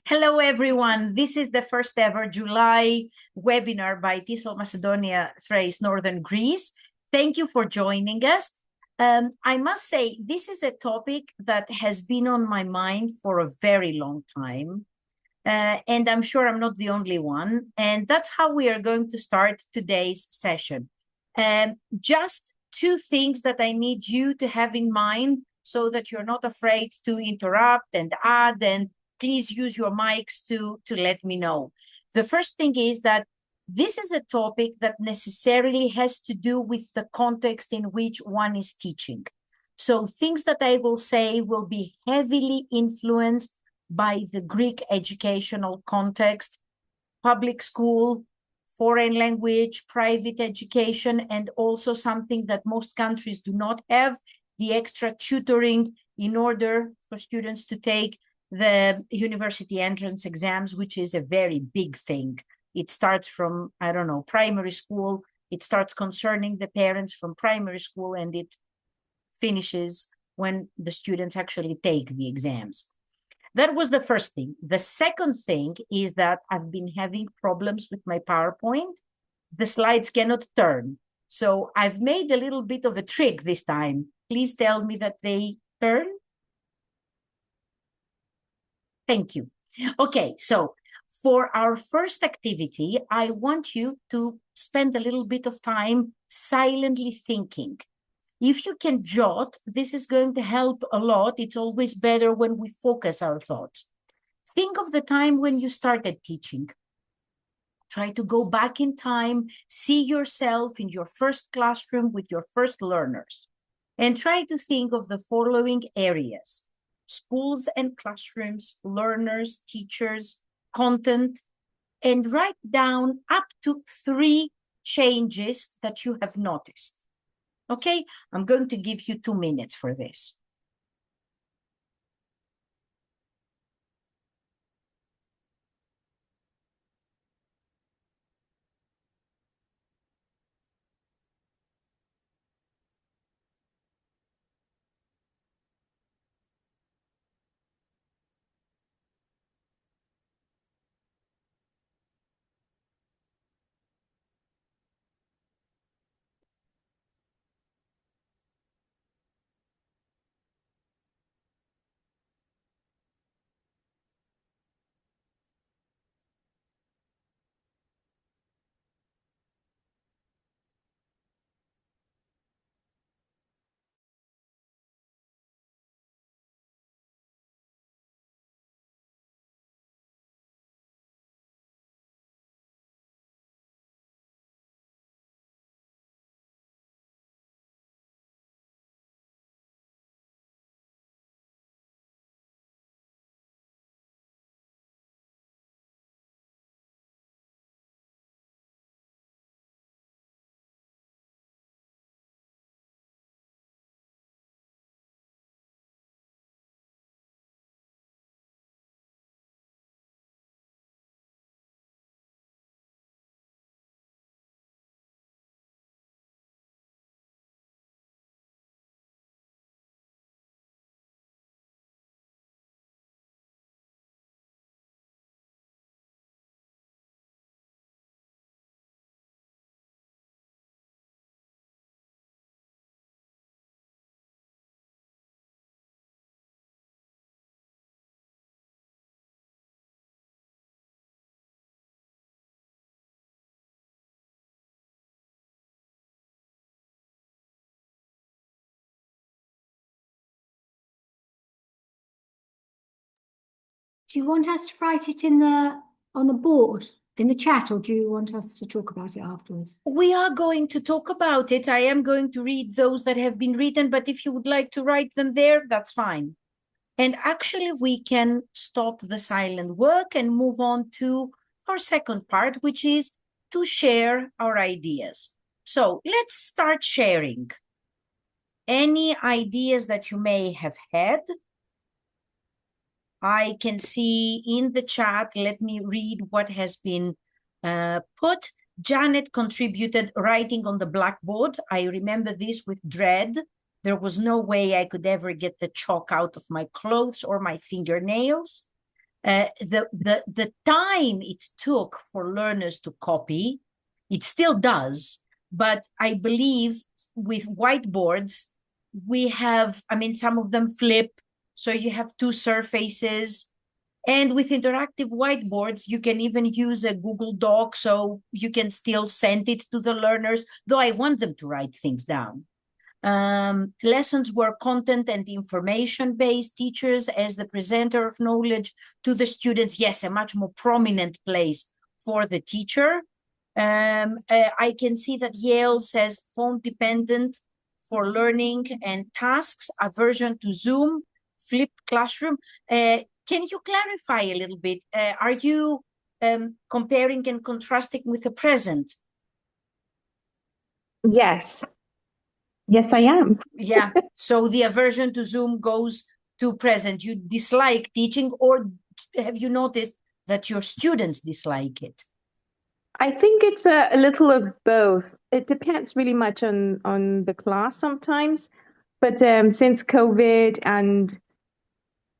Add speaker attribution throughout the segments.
Speaker 1: Hello, everyone. This is the first ever July webinar by TESOL Macedonia-Thrace, Northern Greece. Thank you for joining us. I must say, this is a topic that has been on my mind for a very long time. And I'm sure I'm not the only one. And that's how we are going to start today's session. Just two things that I need you to have in mind so that you're not afraid to interrupt and add, and please use your mics to let me know. The first thing is that this is a topic that necessarily has to do with the context in which one is teaching. So things that I will say will be heavily influenced by the Greek educational context, public school, foreign language, private education, and also something that most countries do not have, the extra tutoring in order for students to take the university entrance exams, which is a very big thing. It starts from, I don't know, primary school. It starts concerning the parents from primary school, and it finishes when the students actually take the exams. That was the first thing. The second thing is that I've been having problems with my PowerPoint. The slides cannot turn. So I've made a little bit of a trick this time. Please tell me that they turn. Thank you. Okay, so for our first activity, I want you to spend a little bit of time silently thinking. If you can jot, this is going to help a lot. It's always better when we focus our thoughts. Think of the time when you started teaching. Try to go back in time, see yourself in your first classroom with your first learners, and try to think of the following areas: schools and classrooms, learners, teachers, content, and write down up to 3 changes that you have noticed. Okay, I'm going to give you 2 minutes for this.
Speaker 2: Do you want us to write it in on the board, in the chat, or do you want us to talk about it afterwards?
Speaker 1: We are going to talk about it. I am going to read those that have been written, but if you would like to write them there, that's fine. And actually, we can stop the silent work and move on to our second part, which is to share our ideas. So let's start sharing. Any ideas that you may have had? I can see in the chat, let me read what has been put. Janet contributed writing on the blackboard. I remember this with dread. There was no way I could ever get the chalk out of my clothes or my fingernails. The time it took for learners to copy, it still does, but I believe with whiteboards, we have, I mean, some of them flip, so you have two surfaces. And with interactive whiteboards, you can even use a Google Doc, so you can still send it to the learners, though I want them to write things down. Lessons were content and information-based. Teachers as the presenter of knowledge to the students. Yes, a much more prominent place for the teacher. I can see that Yale says phone-dependent for learning and tasks, aversion to Zoom, flipped classroom. Can you clarify a little bit? Are you comparing and contrasting with the present?
Speaker 3: Yes. Yes, I am.
Speaker 1: Yeah. So the aversion to Zoom goes to present. You dislike teaching, or have you noticed that your students dislike it?
Speaker 3: I think it's a little of both. It depends really much on the class sometimes. But since COVID and,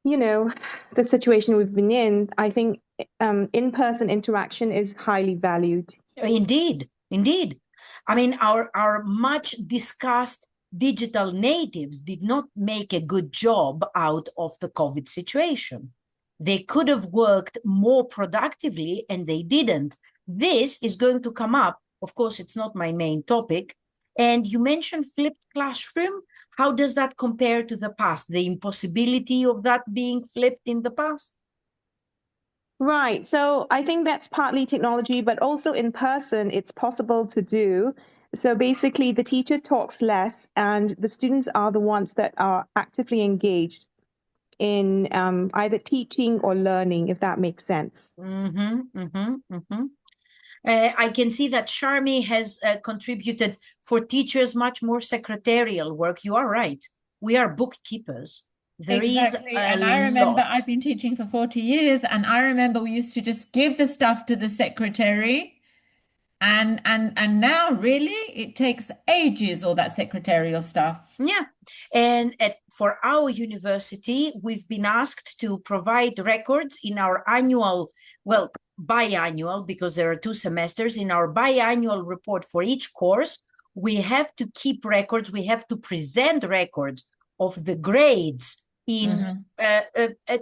Speaker 3: the situation we've been in, I think in-person interaction is highly valued.
Speaker 1: Indeed, indeed. I mean, our much discussed digital natives did not make a good job out of the COVID situation. They could have worked more productively and they didn't. This is going to come up. Of course, it's not my main topic. And you mentioned flipped classroom. How does that compare to the past? The impossibility of that being flipped in the past?
Speaker 3: Right. So I think that's partly technology, but also in person, it's possible to do. So basically, the teacher talks less, and the students are the ones that are actively engaged in either teaching or learning, if that makes sense.
Speaker 1: I can see that Charmy has contributed for teachers much more secretarial work. You are right. We are bookkeepers. There
Speaker 4: Exactly.
Speaker 1: is a
Speaker 4: And I remember
Speaker 1: lot.
Speaker 4: I've been teaching for 40 years, and I remember we used to just give the stuff to the secretary. And now really it takes ages, all that secretarial stuff.
Speaker 1: Yeah. And for our university, we've been asked to provide records in our annual, well, biannual, because there are 2 semesters, in our biannual report for each course. We have to keep records, we have to present records of the grades in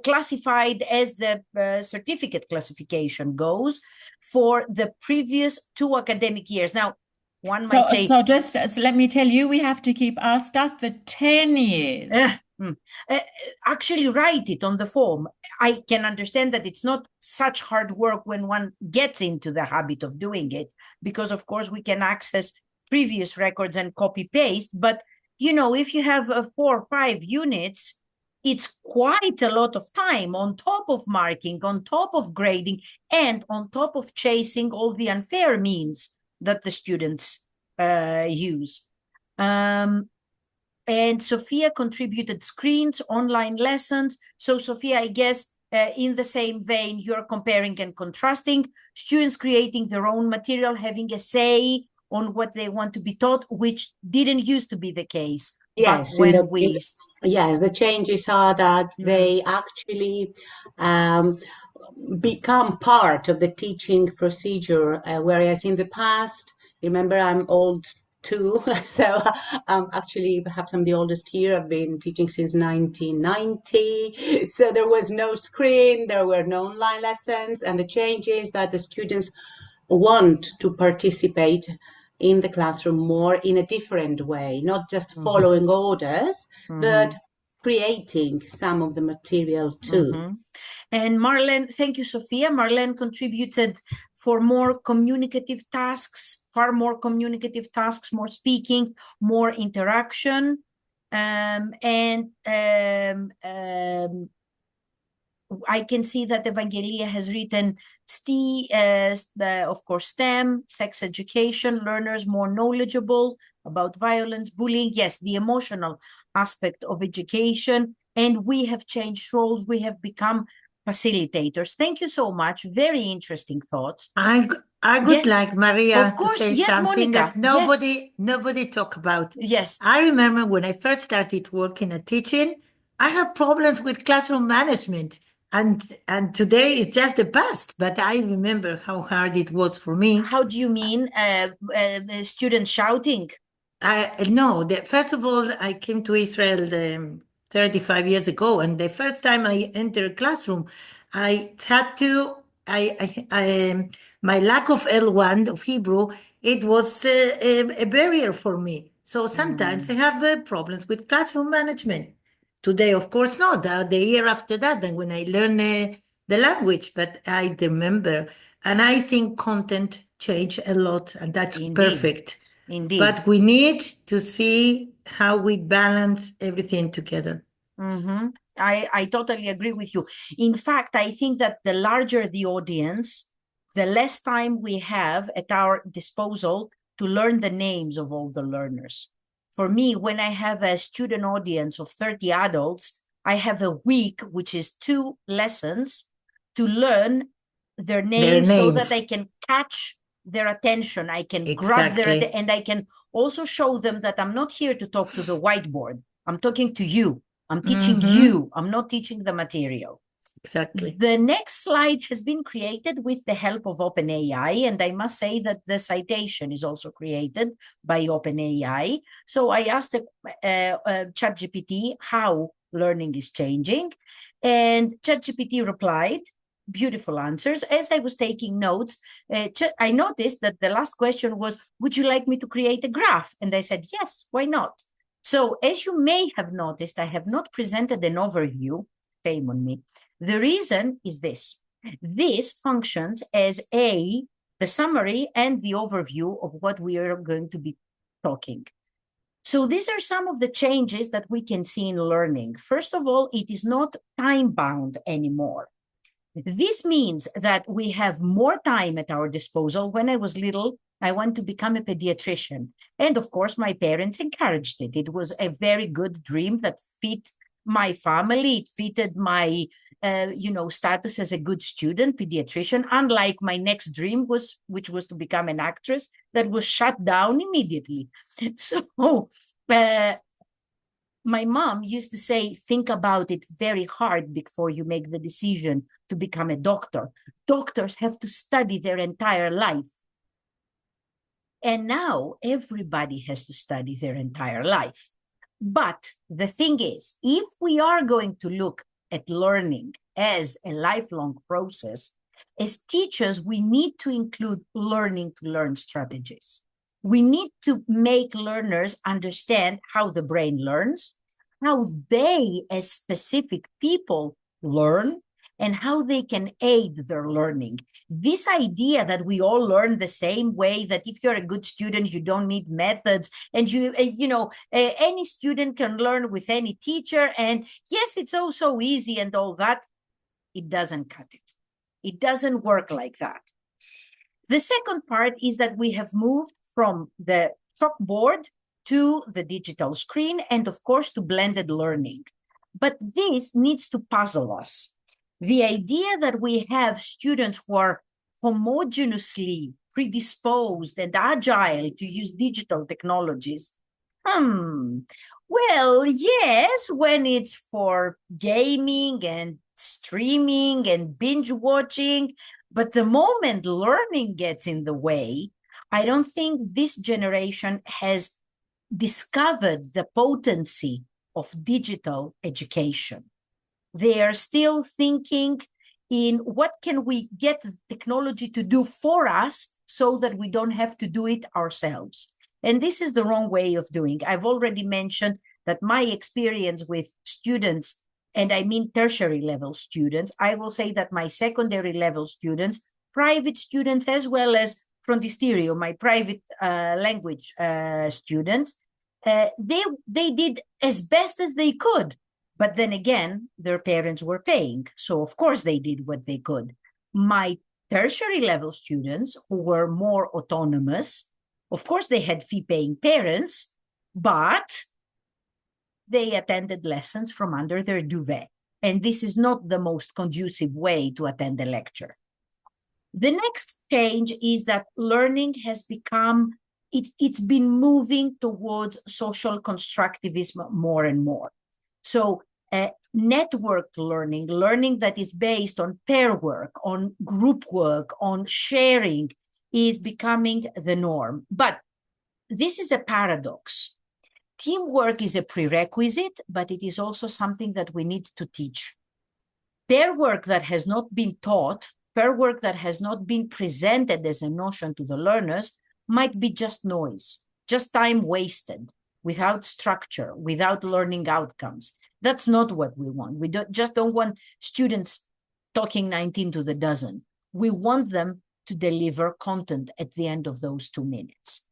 Speaker 1: classified as the certificate classification goes for the previous 2 academic years. Now, one might say,
Speaker 4: so just let me tell you, we have to keep our stuff for 10 years.
Speaker 1: Actually write it on the form. I can understand that it's not such hard work when one gets into the habit of doing it, because of course we can access previous records and copy paste. But if you have 4 or 5 units, it's quite a lot of time on top of marking, on top of grading, and on top of chasing all the unfair means that the students use. And Sophia contributed screens, online lessons. So Sophia, I guess in the same vein, you're comparing and contrasting, students creating their own material, having a say on what they want to be taught, which didn't used to be the case.
Speaker 5: Yes, yes, the changes are that they actually become part of the teaching procedure, whereas in the past, remember, I'm old too, so actually perhaps I'm the oldest here. I've been teaching since 1990, so there was no screen, there were no online lessons, and the change is that the students want to participate in the classroom more in a different way, not just following orders, but creating some of the material too.
Speaker 1: And Marlene, thank you, Sophia. Marlene contributed for more communicative tasks, far more communicative tasks, more speaking, more interaction. I can see that Evangelia has written of course, STEM, sex education, learners more knowledgeable about violence, bullying. Yes, the emotional aspect of education. And we have changed roles. We have become facilitators. Thank you so much. Very interesting thoughts.
Speaker 6: I would like Maria
Speaker 1: of course.
Speaker 6: to say
Speaker 1: Yes,
Speaker 6: something
Speaker 1: Monica.
Speaker 6: that nobody talk about.
Speaker 1: Yes.
Speaker 6: I remember when I first started working at teaching, I had problems with classroom management And today is just the past, but I remember how hard it was for me.
Speaker 1: How do you mean students shouting?
Speaker 6: No, first of all, I came to Israel 35 years ago, and the first time I entered a classroom, I had to, my lack of L1 of Hebrew, it was a barrier for me. So sometimes I have problems with classroom management. Today, of course, not. The year after that, then when I learn the language, but I remember, and I think content changed a lot, and that's
Speaker 1: Indeed.
Speaker 6: perfect.
Speaker 1: Indeed.
Speaker 6: But we need to see how we balance everything together.
Speaker 1: I totally agree with you. In fact, I think that the larger the audience, the less time we have at our disposal to learn the names of all the learners. For me, when I have a student audience of 30 adults, I have a week, which is 2 lessons, to learn their names so that I can catch their attention. I can grab their
Speaker 6: Exactly.
Speaker 1: and I can also show them that I'm not here to talk to the whiteboard. I'm talking to you. I'm teaching you. I'm not teaching the material.
Speaker 6: Exactly.
Speaker 1: The next slide has been created with the help of OpenAI, and I must say that the citation is also created by OpenAI. So I asked ChatGPT how learning is changing, and ChatGPT replied, beautiful answers. As I was taking notes, I noticed that the last question was, would you like me to create a graph? And I said, yes, why not? So as you may have noticed, I have not presented an overview, shame on me. The reason is this. This functions as the summary and the overview of what we are going to be talking. So these are some of the changes that we can see in learning. First of all, it is not time-bound anymore. This means that we have more time at our disposal. When I was little, I wanted to become a pediatrician. And of course, my parents encouraged it. It was a very good dream that fit my family. It fitted my, status as a good student, pediatrician, unlike my next dream, which was to become an actress, that was shut down immediately. So my mom used to say, think about it very hard before you make the decision to become a doctor. Doctors have to study their entire life. And now everybody has to study their entire life. But the thing is, if we are going to look at learning as a lifelong process, as teachers, we need to include learning to learn strategies. We need to make learners understand how the brain learns, how they, as specific people, learn, and how they can aid their learning. This idea that we all learn the same way, that if you're a good student, you don't need methods, and any student can learn with any teacher, and yes, it's oh so easy and all that, it doesn't cut it. It doesn't work like that. The second part is that we have moved from the chalkboard to the digital screen, and of course to blended learning. But this needs to puzzle us. The idea that we have students who are homogeneously predisposed and agile to use digital technologies, well, yes, when it's for gaming and streaming and binge watching, but the moment learning gets in the way, I don't think this generation has discovered the potency of digital education. They are still thinking in what can we get technology to do for us so that we don't have to do it ourselves. And this is the wrong way of doing. I've already mentioned that my experience with students, and I mean tertiary level students, I will say that my secondary level students, private students, as well as frontisterio, my private language students, they did as best as they could. But then again, their parents were paying. So of course they did what they could. My tertiary level students who were more autonomous, of course they had fee-paying parents, but they attended lessons from under their duvet. And this is not the most conducive way to attend a lecture. The next change is that learning has become, it's been moving towards social constructivism more and more. So networked learning, learning that is based on pair work, on group work, on sharing, is becoming the norm. But this is a paradox. Teamwork is a prerequisite, but it is also something that we need to teach. Pair work that has not been taught, pair work that has not been presented as a notion to the learners, might be just noise, just time wasted, without structure, without learning outcomes. That's not what we want. We just don't want students talking 19 to the dozen. We want them to deliver content at the end of those 2 minutes.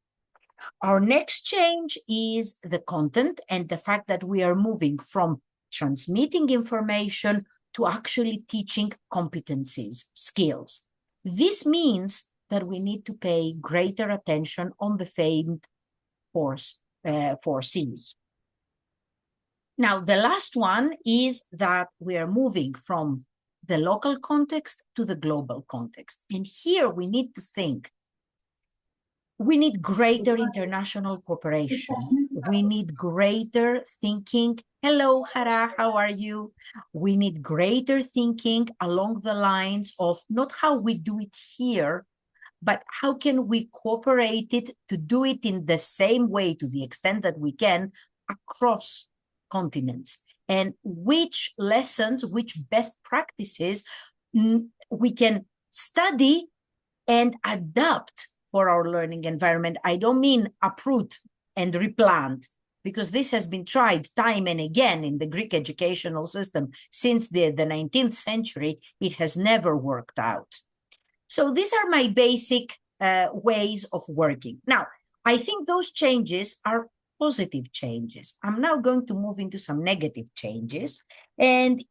Speaker 1: Our next change is the content and the fact that we are moving from transmitting information to actually teaching competencies, skills. This means that we need to pay greater attention on the famed 4 C's. Now, the last one is that we are moving from the local context to the global context. And here we need to think. We need greater international cooperation. We need greater thinking. Hello, Hara, how are you? We need greater thinking along the lines of not how we do it here, but how can we cooperate it to do it in the same way to the extent that we can across continents, and which lessons, which best practices we can study and adapt for our learning environment. I don't mean uproot and replant, because this has been tried time and again in the Greek educational system since the 19th century. It has never worked out. So these are my basic ways of working. Now, I think those changes are positive changes. I'm now going to move into some negative changes, and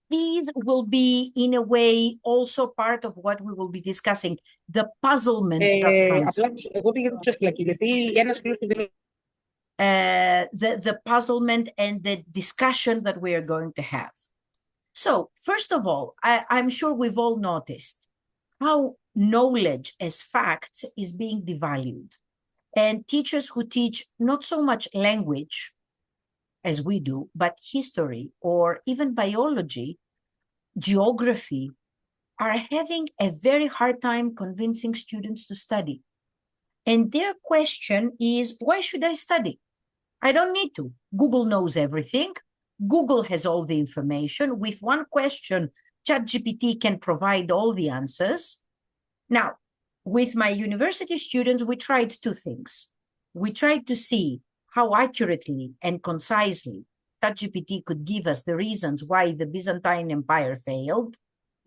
Speaker 1: these will be, in a way, also part of what we will be discussing, the puzzlement that comes. The puzzlement and the discussion that we are going to have. So, first of all, I'm sure we've all noticed how knowledge as facts is being devalued. And teachers who teach not so much language as we do, but history or even biology, geography, are having a very hard time convincing students to study. And their question is, why should I study? I don't need to. Google knows everything. Google has all the information. With one question, ChatGPT can provide all the answers. Now, with my university students, we tried 2 things. We tried to see how accurately and concisely ChatGPT could give us the reasons why the Byzantine Empire failed.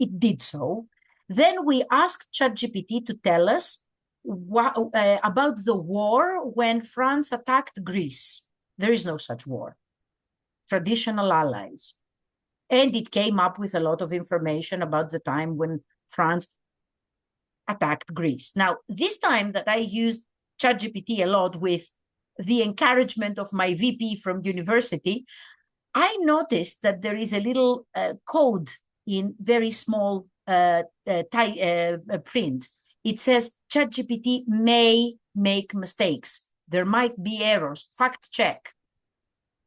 Speaker 1: It did so. Then we asked ChatGPT to tell us about the war when France attacked Greece. There is no such war. Traditional allies. And it came up with a lot of information about the time when France attacked Greece. Now, this time that I used ChatGPT a lot with the encouragement of my VP from university, I noticed that there is a little code in very small print. It says ChatGPT may make mistakes. There might be errors. Fact check.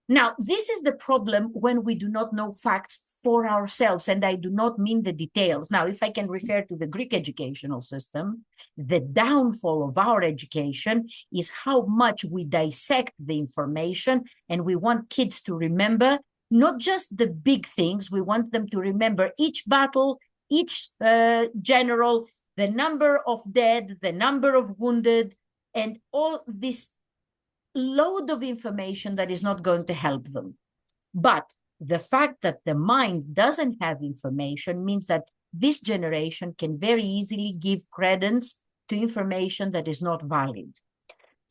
Speaker 1: Now, this is the problem when we do not know facts for ourselves, and I do not mean the details. Now, if I can refer to the Greek educational system, the downfall of our education is how much we dissect the information, and we want kids to remember not just the big things. We want them to remember each battle, each general, the number of dead, the number of wounded, and all this load of information that is not going to help them. But the fact that the mind doesn't have information means that this generation can very easily give credence to information that is not valid.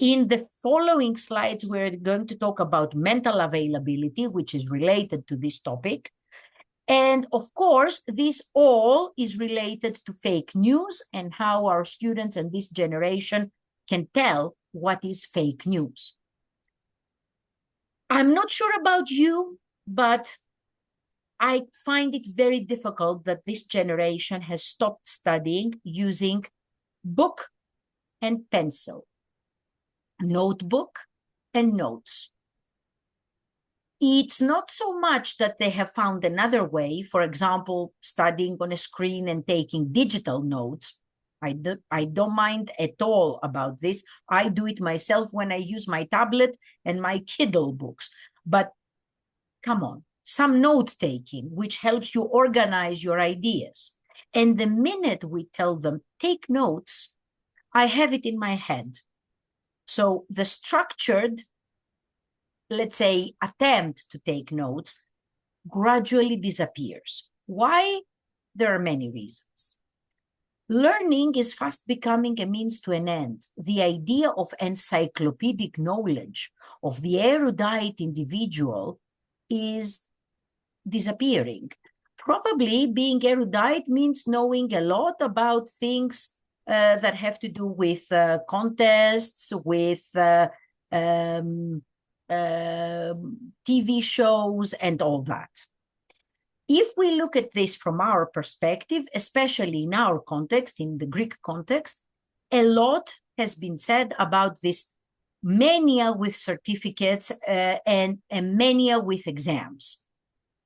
Speaker 1: In the following slides, we're going to talk about mental availability, which is related to this topic. And of course, this all is related to fake news and how our students and this generation can tell what is fake news. I'm not sure about you, but I find it very difficult that this generation has stopped studying using book and pencil, notebook and notes. It's not so much that they have found another way, for example, studying on a screen and taking digital notes. I don't mind at all about this. I do it myself when I use my tablet and my Kindle books. But come on, some note-taking, which helps you organize your ideas. And the minute we tell them, take notes, I have it in my head. So the structured, let's say, attempt to take notes gradually disappears. Why? There are many reasons. Learning is fast becoming a means to an end. The idea of encyclopedic knowledge of the erudite individual is disappearing. Probably being erudite means knowing a lot about things that have to do with contests, with TV shows, and all that. If we look at this from our perspective, especially in our context, in the Greek context, a lot has been said about this mania with certificates and a mania with exams.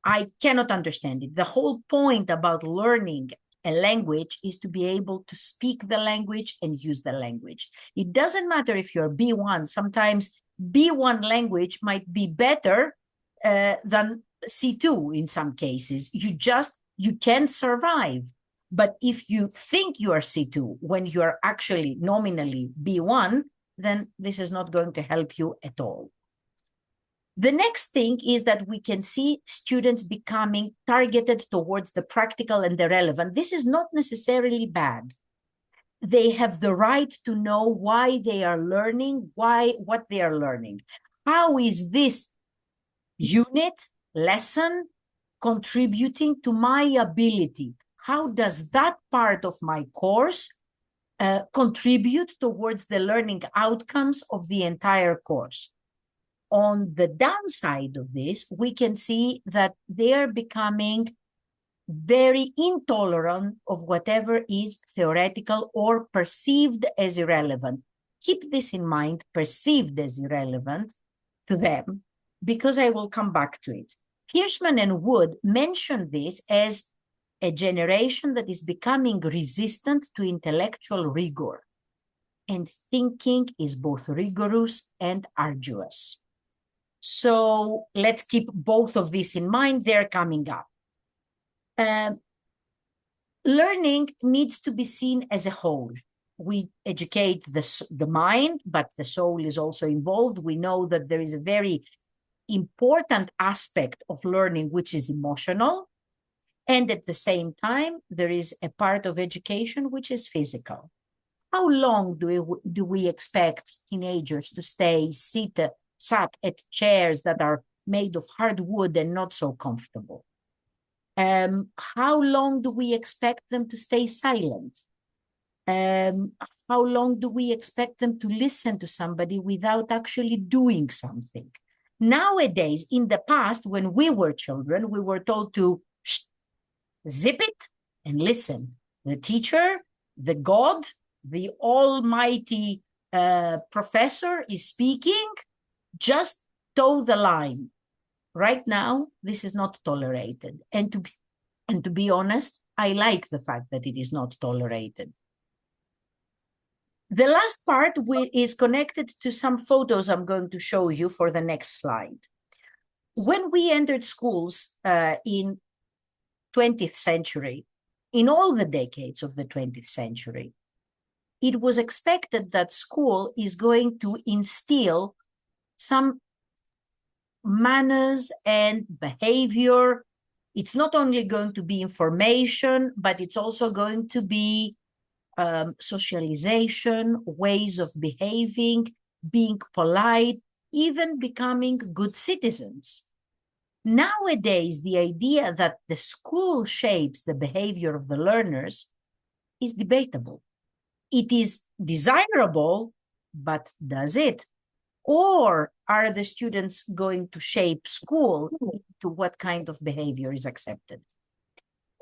Speaker 1: I cannot understand it. The whole point about learning a language is to be able to speak the language and use the language. It doesn't matter if you're B1. Sometimes B1 language might be better than C2 in some cases. You can survive. But if you think you are C2 when you are actually nominally B1, then this is not going to help you at all. The next thing is that we can see students becoming targeted towards the practical and the relevant. This is not necessarily bad. They have the right to know why they are learning, what they are learning. How is this unit, lesson, contributing to my ability? How does that part of my course contribute towards the learning outcomes of the entire course? On the downside of this, we can see that they are becoming very intolerant of whatever is theoretical or perceived as irrelevant. Keep this in mind, perceived as irrelevant to them, because I will come back to it. Hirschman and Wood mentioned this as a generation that is becoming resistant to intellectual rigor. And thinking is both rigorous and arduous. So let's keep both of these in mind. They're coming up. Learning needs to be seen as a whole. We educate the mind, but the soul is also involved. We know that there is a very important aspect of learning, which is emotional. And at the same time, there is a part of education which is physical. How long do we expect teenagers to stay sat at chairs that are made of hard wood and not so comfortable? How long do we expect them to stay silent? How long do we expect them to listen to somebody without actually doing something? Nowadays, in the past, when we were children, we were told to zip it and listen. The teacher, the God, the almighty professor is speaking, just toe the line. Right now, this is not tolerated. And to be honest, I like the fact that it is not tolerated. The last part is connected to some photos I'm going to show you for the next slide. When we entered schools in 20th century, in all the decades of the 20th century, it was expected that school is going to instill some manners and behavior. It's not only going to be information, but it's also going to be socialization, ways of behaving, being polite, even becoming good citizens. Nowadays, the idea that the school shapes the behavior of the learners is debatable. It is desirable, but does it? Or are the students going to shape school to what kind of behavior is accepted?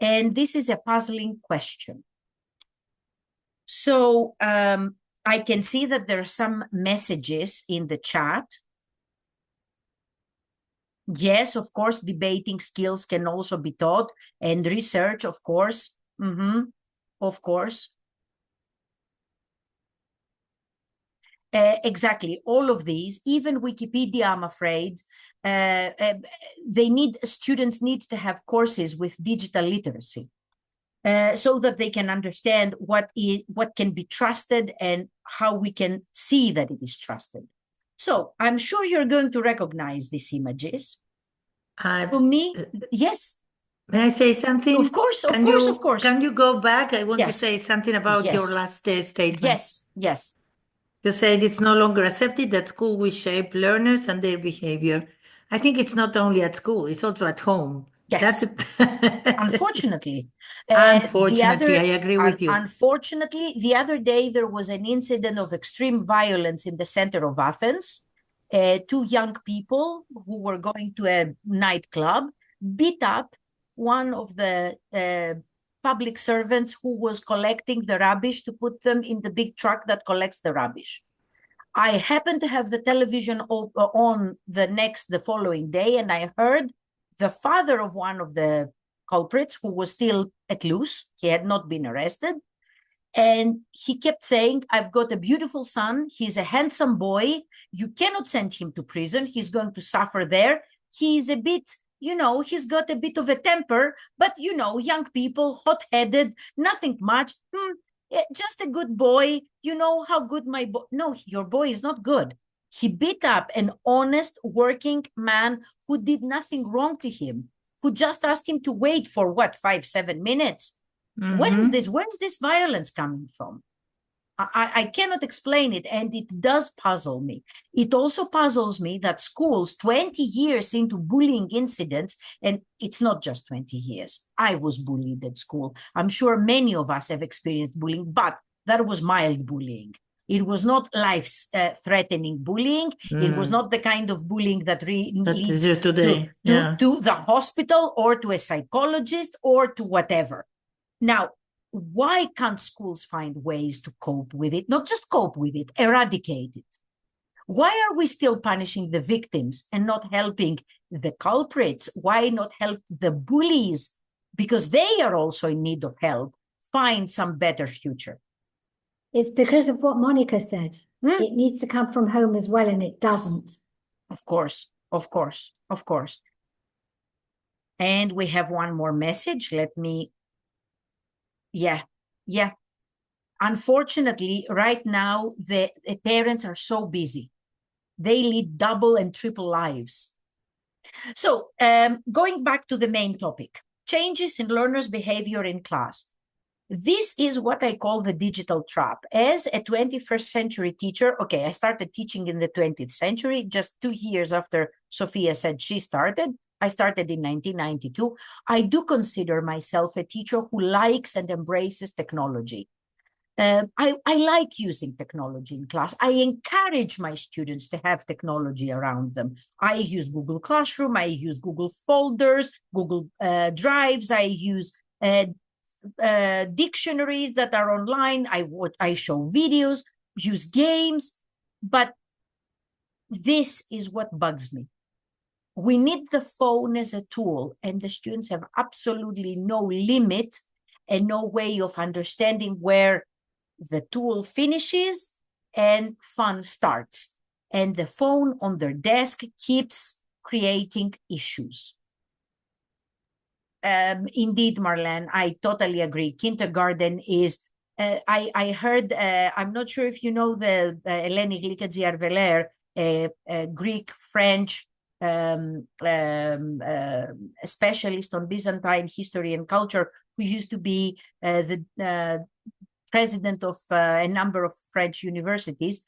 Speaker 1: And this is a puzzling question. So I can see that there are some messages in the chat. Yes, of course, debating skills can also be taught, and research, of course. Of course. Exactly. All of these, even Wikipedia, I'm afraid, students need to have courses with digital literacy. So that they can understand what can be trusted and how we can see that it is trusted. So I'm sure you're going to recognize these images. To me, yes.
Speaker 6: May I say something?
Speaker 1: Of course, of course, of course.
Speaker 6: Can you go back? I want to
Speaker 1: Yes.
Speaker 6: say something about your
Speaker 1: Yes.
Speaker 6: last statement.
Speaker 1: Yes, yes.
Speaker 6: You said it's no longer accepted that school will shape learners and their behavior. I think it's not only at school, it's also at home.
Speaker 1: Yes. Unfortunately.
Speaker 6: Unfortunately, I agree with you.
Speaker 1: Unfortunately, the other day there was an incident of extreme violence in the center of Athens. Two young people who were going to a nightclub beat up one of the public servants who was collecting the rubbish to put them in the big truck that collects the rubbish. I happened to have the television on the following day, and I heard the father of one of the culprits, who was still at loose, he had not been arrested, and he kept saying, I've got a beautiful son, he's a handsome boy, you cannot send him to prison, he's going to suffer there, he's a bit, he's got a bit of a temper, but young people, hot-headed, nothing much, just a good boy, you know how good my boy, no, your boy is not good. He beat up an honest working man who did nothing wrong to him, who just asked him to wait for 5-7 minutes. Where is this violence coming from? I cannot explain it, and it does puzzle me. It also puzzles me that schools 20 years into bullying incidents, and it's not just 20 years. I was bullied at school. I'm sure many of us have experienced bullying, but that was mild bullying. It was not life-threatening bullying. It was not the kind of bullying that leads to the hospital or to a psychologist or to whatever. Now, why can't schools find ways to cope with it? Not just cope with it, eradicate it. Why are we still punishing the victims and not helping the culprits? Why not help the bullies? Because they are also in need of help, find some better future.
Speaker 2: It's because of what Monica said. It needs to come from home as well, and it doesn't.
Speaker 1: Of course, of course, of course. And we have one more message. Let me... Yeah. Unfortunately, right now, the parents are so busy. They lead double and triple lives. So going back to the main topic, changes in learners' behavior in class. This is what I call the digital trap. As a 21st century teacher, okay, I started teaching in the 20th century, just 2 years after Sophia said she started. I started in 1992. I do consider myself a teacher who likes and embraces technology. I like using technology in class. I encourage my students to have technology around them. I use Google Classroom. I use Google Folders, Google Drives. I use dictionaries that are online. I show videos, use games. But this is what bugs me. We need the phone as a tool, and the students have absolutely no limit and no way of understanding where the tool finishes and fun starts. And the phone on their desk keeps creating issues. Indeed, Marlene, I totally agree. Kindergarten is, I heard, I'm not sure if you know the Eleni Glikadziarveler, a Greek-French a specialist on Byzantine history and culture, who used to be the president of a number of French universities.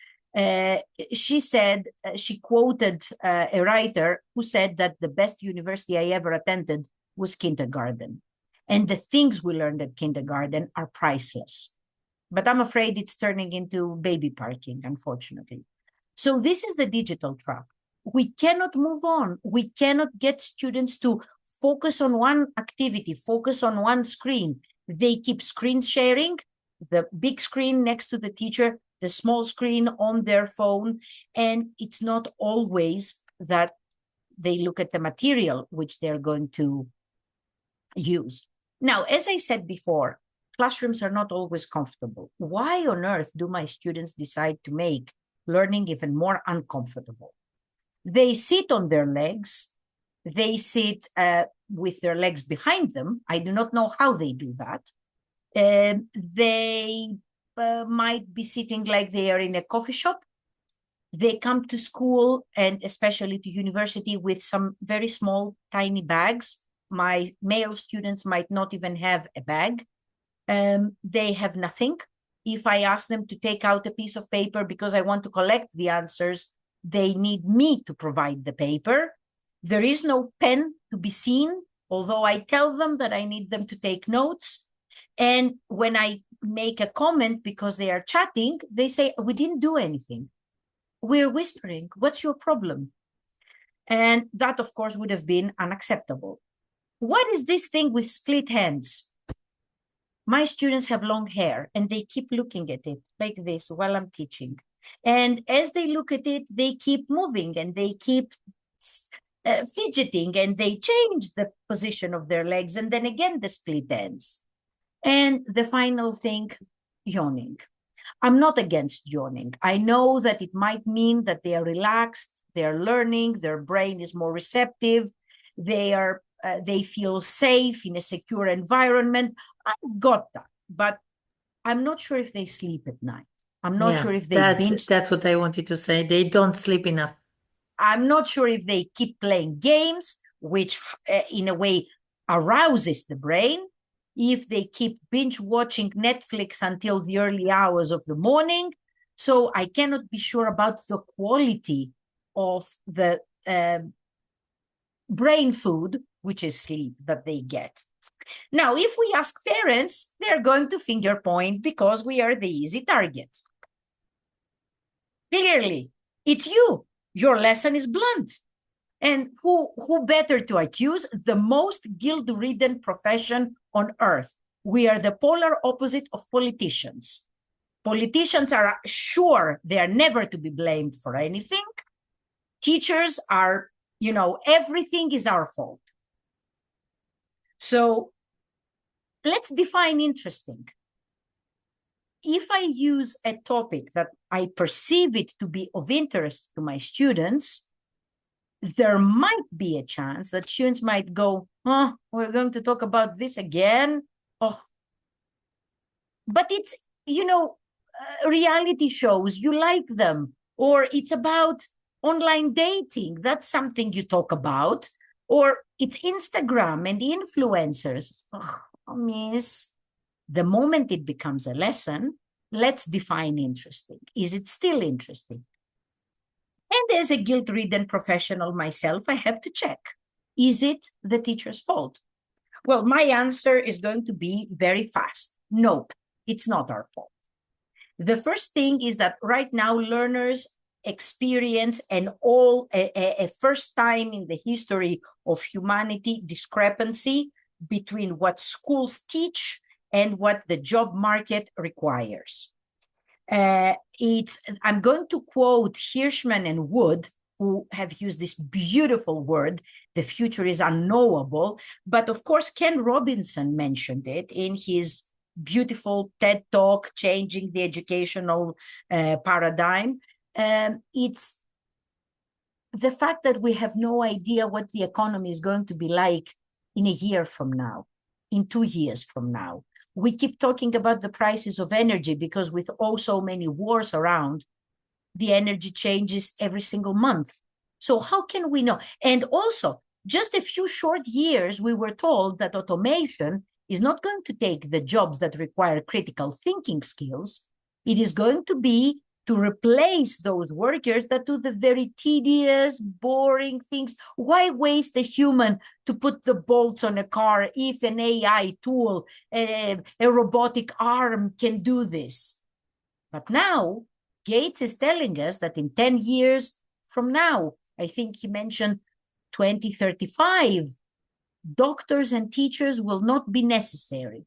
Speaker 1: She said, she quoted a writer who said that the best university I ever attended was kindergarten. And the things we learned at kindergarten are priceless. But I'm afraid it's turning into baby parking, unfortunately. So this is the digital trap. We cannot move on. We cannot get students to focus on one activity, focus on one screen. They keep screen sharing, the big screen next to the teacher, the small screen on their phone. And it's not always that they look at the material which they're going to use. Now, as I said before, classrooms are not always comfortable. Why on earth do my students decide to make learning even more uncomfortable? They sit on their legs. They sit with their legs behind them. I do not know how they do that. They might be sitting like they are in a coffee shop. They come to school and especially to university with some very small, tiny bags. My male students might not even have a bag. They have nothing. If I ask them to take out a piece of paper because I want to collect the answers, they need me to provide the paper. There is no pen to be seen, although I tell them that I need them to take notes. And when I make a comment because they are chatting, they say, we didn't do anything. We're whispering. What's your problem? And that, of course, would have been unacceptable. What is this thing with split hands? My students have long hair and they keep looking at it like this while I'm teaching. And as they look at it, they keep moving and they keep fidgeting and they change the position of their legs. And then again, the split ends. And the final thing, yawning. I'm not against yawning. I know that it might mean that they are relaxed, they are learning, their brain is more receptive, they feel safe in a secure environment. I've got that, but I'm not sure if they sleep at night. I'm not sure if they binge.
Speaker 6: That's what I wanted to say. They don't sleep enough.
Speaker 1: I'm not sure if they keep playing games, which in a way arouses the brain. If they keep binge watching Netflix until the early hours of the morning. So I cannot be sure about the quality of the brain food, which is sleep, that they get. Now, if we ask parents, they're going to finger point because we are the easy target. Clearly, it's you. Your lesson is blunt. And who better to accuse? The most guilt-ridden profession on earth. We are the polar opposite of politicians. Politicians are sure they are never to be blamed for anything. Teachers are, everything is our fault. So let's define interesting. If I use a topic that I perceive it to be of interest to my students, there might be a chance that students might go, oh, we're going to talk about this again. Oh, but it's, reality shows, you like them, or it's about online dating. That's something you talk about, or it's Instagram and influencers. Oh, miss, the moment it becomes a lesson, let's define interesting. Is it still interesting? And as a guilt-ridden professional myself, I have to check, is it the teacher's fault? Well, my answer is going to be very fast. Nope, it's not our fault. The first thing is that right now learners experience a first time in the history of humanity discrepancy between what schools teach and what the job market requires. I'm going to quote Hirschman and Wood, who have used this beautiful word, the future is unknowable. But of course, Ken Robinson mentioned it in his beautiful TED Talk, Changing the Educational Paradigm. It's the fact that we have no idea what the economy is going to be like in a year from now, in 2 years from now. We keep talking about the prices of energy because with so many wars around, the energy changes every single month. So how can we know? And also, just a few short years, we were told that automation is not going to take the jobs that require critical thinking skills. It is going to be to replace those workers that do the very tedious, boring things. Why waste a human to put the bolts on a car if an AI tool, a robotic arm can do this? But now, Gates is telling us that in 10 years from now, I think he mentioned 2035, doctors and teachers will not be necessary.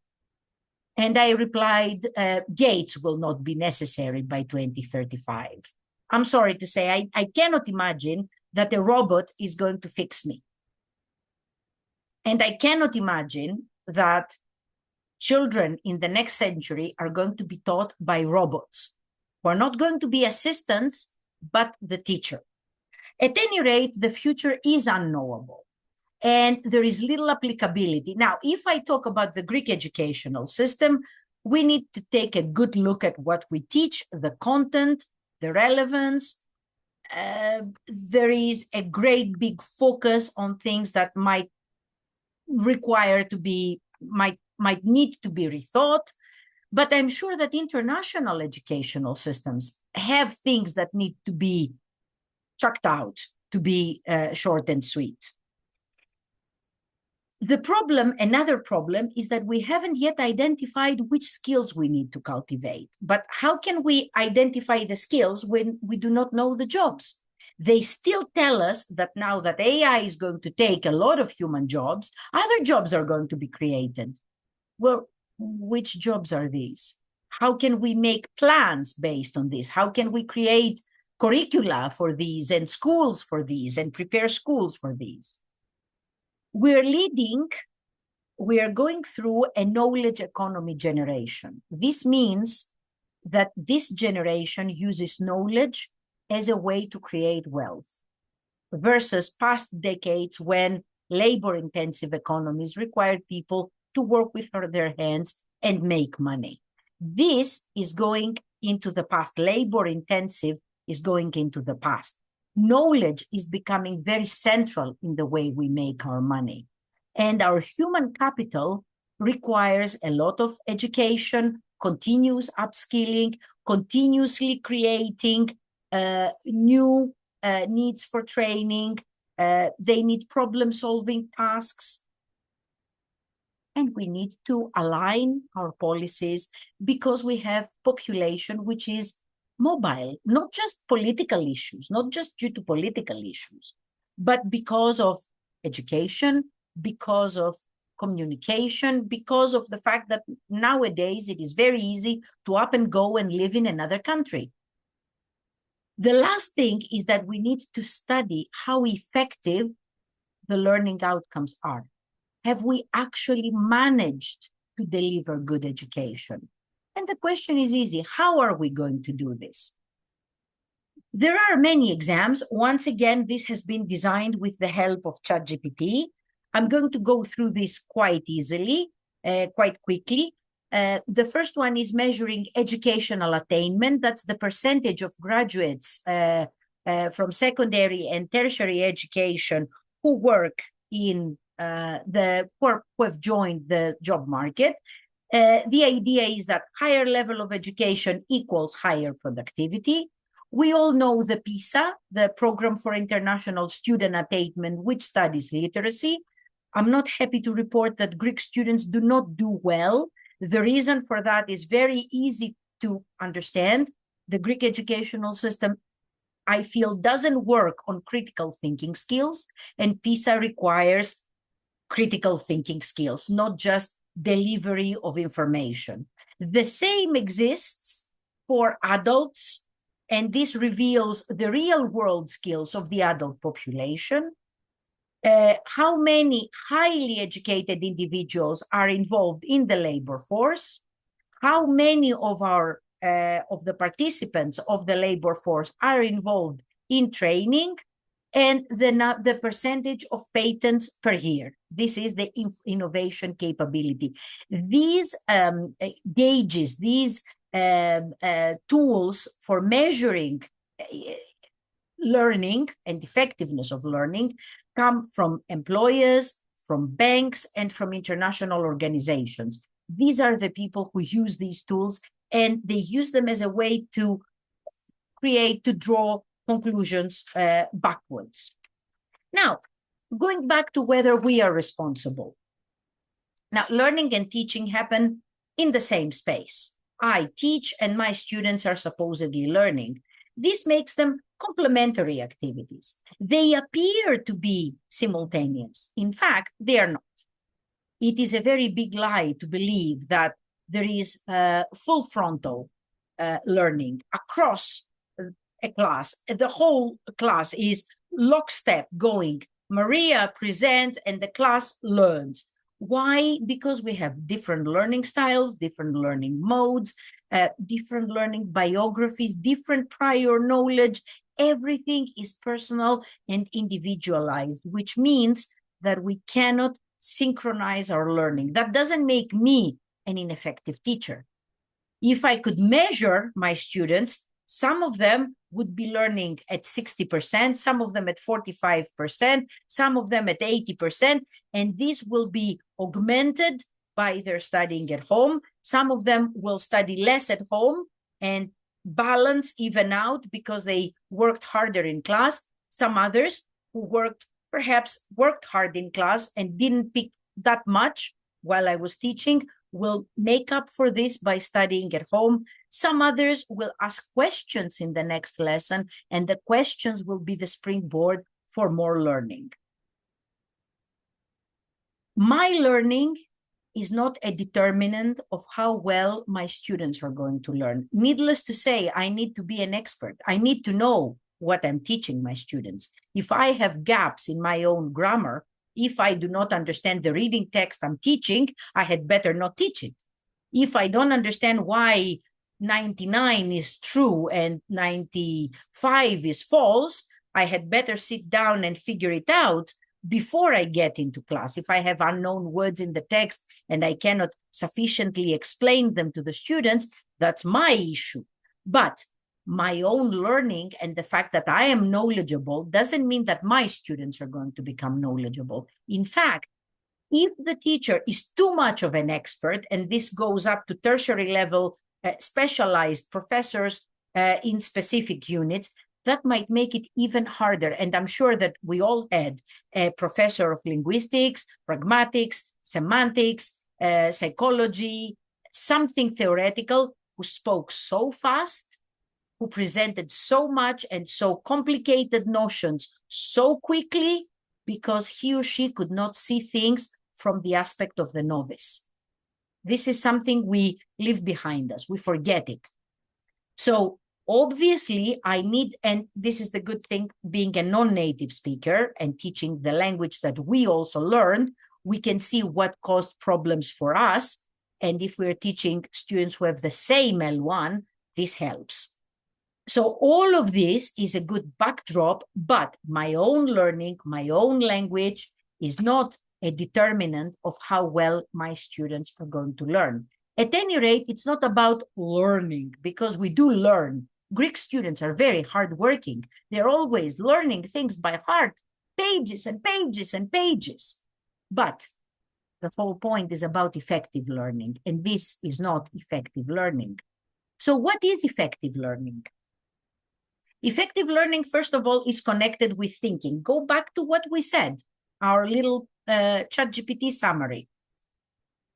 Speaker 1: And I replied, Gates will not be necessary by 2035. I'm sorry to say, I cannot imagine that a robot is going to fix me. And I cannot imagine that children in the next century are going to be taught by robots, who are not going to be assistants, but the teacher. At any rate, the future is unknowable, and there is little applicability. Now, if I talk about the Greek educational system, we need to take a good look at what we teach, the content, the relevance. There is a great big focus on things that might require to be, might need to be rethought. But I'm sure that international educational systems have things that need to be chucked out, to be short and sweet. The problem, another problem, is that we haven't yet identified which skills we need to cultivate. But how can we identify the skills when we do not know the jobs? They still tell us that now that AI is going to take a lot of human jobs, other jobs are going to be created. Well, which jobs are these? How can we make plans based on this? How can we create curricula for these and schools for these and prepare schools for these? We are going through a knowledge economy generation. This means that this generation uses knowledge as a way to create wealth versus past decades when labor-intensive economies required people to work with their hands and make money. This is going into the past. Labor-intensive is going into the past. Knowledge is becoming very central in the way we make our money. And our human capital requires a lot of education, continuous upskilling, continuously creating new needs for training. They need problem-solving tasks. And we need to align our policies because we have population which is mobile, not just political issues, not just due to political issues, but because of education, because of communication, because of the fact that nowadays it is very easy to up and go and live in another country. The last thing is that we need to study how effective the learning outcomes are. Have we actually managed to deliver good education? And the question is easy. How are we going to do this? There are many exams. Once again, this has been designed with the help of ChatGPT. I'm going to go through this quite easily, quite quickly. The first one is measuring educational attainment. That's the percentage of graduates from secondary and tertiary education who work in who have joined the job market. The idea is that higher level of education equals higher productivity. We all know the PISA, the Program for International Student Attainment, which studies literacy. I'm not happy to report that Greek students do not do well. The reason for that is very easy to understand. The Greek educational system, I feel, doesn't work on critical thinking skills, and PISA requires critical thinking skills, not just delivery of information. The same exists for adults, and this reveals the real world skills of the adult population. How many highly educated individuals are involved in the labor force? How many of the participants of the labor force are involved in training? And the percentage of patents per year. This is the innovation capability. These gauges, these tools for measuring learning and effectiveness of learning come from employers, from banks, and from international organizations. These are the people who use these tools, and they use them as a way to draw conclusions backwards. Now, going back to whether we are responsible. Now, learning and teaching happen in the same space. I teach and my students are supposedly learning. This makes them complementary activities. They appear to be simultaneous. In fact, they are not. It is a very big lie to believe that there is full frontal learning across a class. The whole class is lockstep going. Maria presents and the class learns. Why? Because we have different learning styles, different learning modes, different learning biographies, different prior knowledge. Everything is personal and individualized, which means that we cannot synchronize our learning. That doesn't make me an ineffective teacher. If I could measure my students, some of them would be learning at 60%, some of them at 45%, some of them at 80%, and this will be augmented by their studying at home. Some of them will study less at home and balance, even out, because they worked harder in class. Some others who perhaps worked hard in class and didn't pick that much while I was teaching will make up for this by studying at home. Some others will ask questions in the next lesson, and the questions will be the springboard for more learning. My learning is not a determinant of how well my students are going to learn. Needless to say, I need to be an expert. I need to know what I'm teaching my students. If I have gaps in my own grammar, if I do not understand the reading text I'm teaching, I had better not teach it. If I don't understand why 99 is true and 95 is false, I had better sit down and figure it out before I get into class. If I have unknown words in the text and I cannot sufficiently explain them to the students, that's my issue. But my own learning and the fact that I am knowledgeable doesn't mean that my students are going to become knowledgeable. In fact, if the teacher is too much of an expert, and this goes up to tertiary level, specialized professors in specific units, that might make it even harder. And I'm sure that we all had a professor of linguistics, pragmatics, semantics, psychology, something theoretical, who spoke so fast, who presented so much and so complicated notions so quickly, because he or she could not see things from the aspect of the novice. This is something we leave behind us. We forget it. So obviously I need, and this is the good thing, being a non-native speaker and teaching the language that we also learned, we can see what caused problems for us. And if we're teaching students who have the same L1, this helps. So all of this is a good backdrop, but my own learning, my own language is not a determinant of how well my students are going to learn. At any rate, it's not about learning, because we do learn. Greek students are very hardworking. They're always learning things by heart, pages and pages and pages. But the whole point is about effective learning, and this is not effective learning. So what is effective learning? Effective learning, first of all, is connected with thinking. Go back to what we said, our little ChatGPT summary.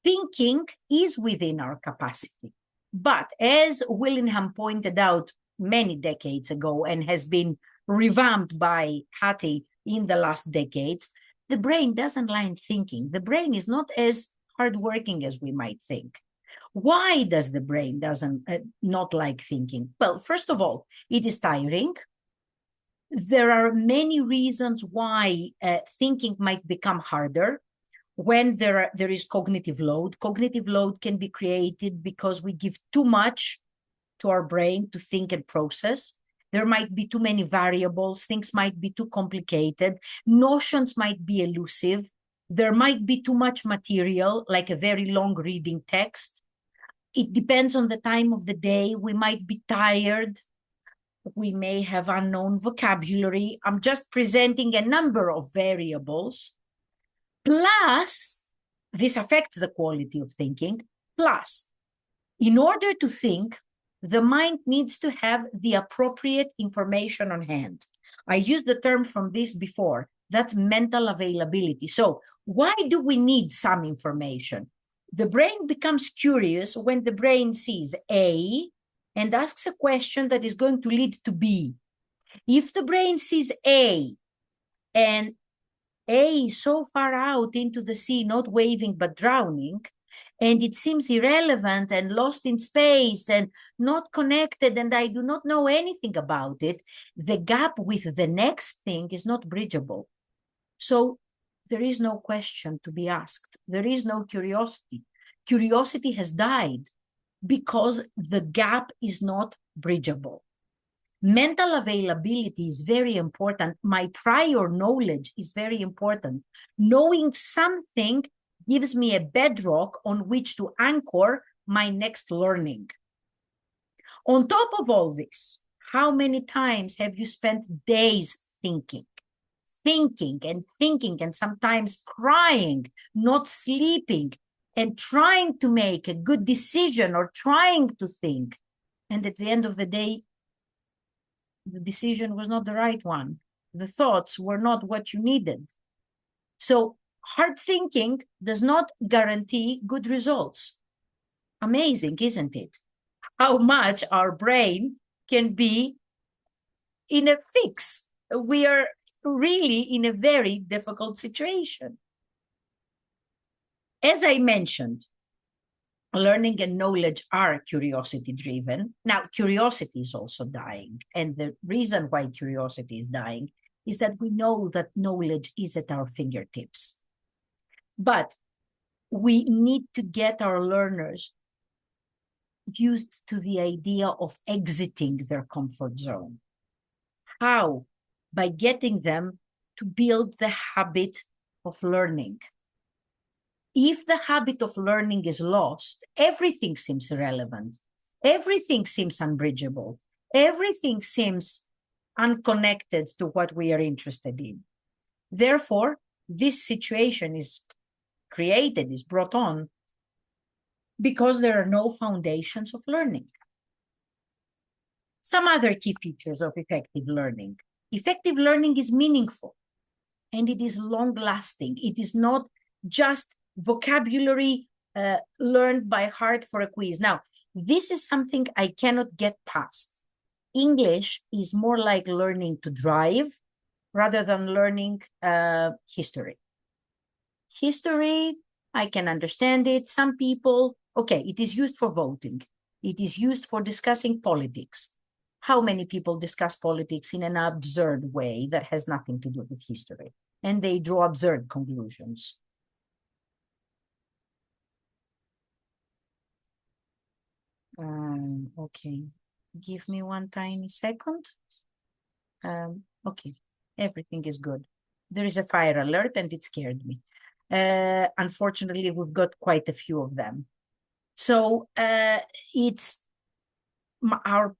Speaker 1: Thinking is within our capacity. But as Willingham pointed out many decades ago and has been revamped by Hattie in the last decades, the brain doesn't like thinking. The brain is not as hardworking as we might think. Why does the brain not like thinking? Well, first of all, it is tiring. There are many reasons why thinking might become harder. When there is cognitive load. Cognitive load can be created because we give too much to our brain to think and process. There might be too many variables. Things might be too complicated. Notions might be elusive. There might be too much material, like a very long reading text. It depends on the time of the day. We might be tired. We may have unknown vocabulary. I'm just presenting a number of variables. Plus, this affects the quality of thinking. Plus, in order to think, the mind needs to have the appropriate information on hand. I used the term from this before. That's mental availability. So why do we need some information? The brain becomes curious when the brain sees A and asks a question that is going to lead to B. If the brain sees A and A is so far out into the sea, not waving but drowning, and it seems irrelevant and lost in space and not connected, and I do not know anything about it, the gap with the next thing is not bridgeable. So there is no question to be asked. There is no curiosity. Curiosity has died because the gap is not bridgeable. Mental availability is very important. My prior knowledge is very important. Knowing something gives me a bedrock on which to anchor my next learning. On top of all this, how many times have you spent days thinking and sometimes crying, not sleeping, and trying to make a good decision or trying to think? And at the end of the day, the decision was not the right one. The thoughts were not what you needed. So hard thinking does not guarantee good results. Amazing, isn't it? How much our brain can be in a fix. We are really in a very difficult situation. As I mentioned, learning and knowledge are curiosity driven. Now, curiosity is also dying. And the reason why curiosity is dying is that we know that knowledge is at our fingertips. But we need to get our learners used to the idea of exiting their comfort zone. How? By getting them to build the habit of learning. If the habit of learning is lost, everything seems irrelevant. Everything seems unbridgeable. Everything seems unconnected to what we are interested in. Therefore, this situation is created, is brought on, because there are no foundations of learning. Some other key features of effective learning. Effective learning is meaningful and it is long-lasting. It is not just vocabulary learned by heart for a quiz. Now, this is something I cannot get past. English is more like learning to drive rather than learning history. History, I can understand it. Some people, okay, it is used for voting. It is used for discussing politics. How many people discuss politics in an absurd way that has nothing to do with history? And they draw absurd conclusions. Okay, give me one tiny second. Okay, everything is good. There is a fire alert and it scared me. Unfortunately, we've got quite a few of them. So it's our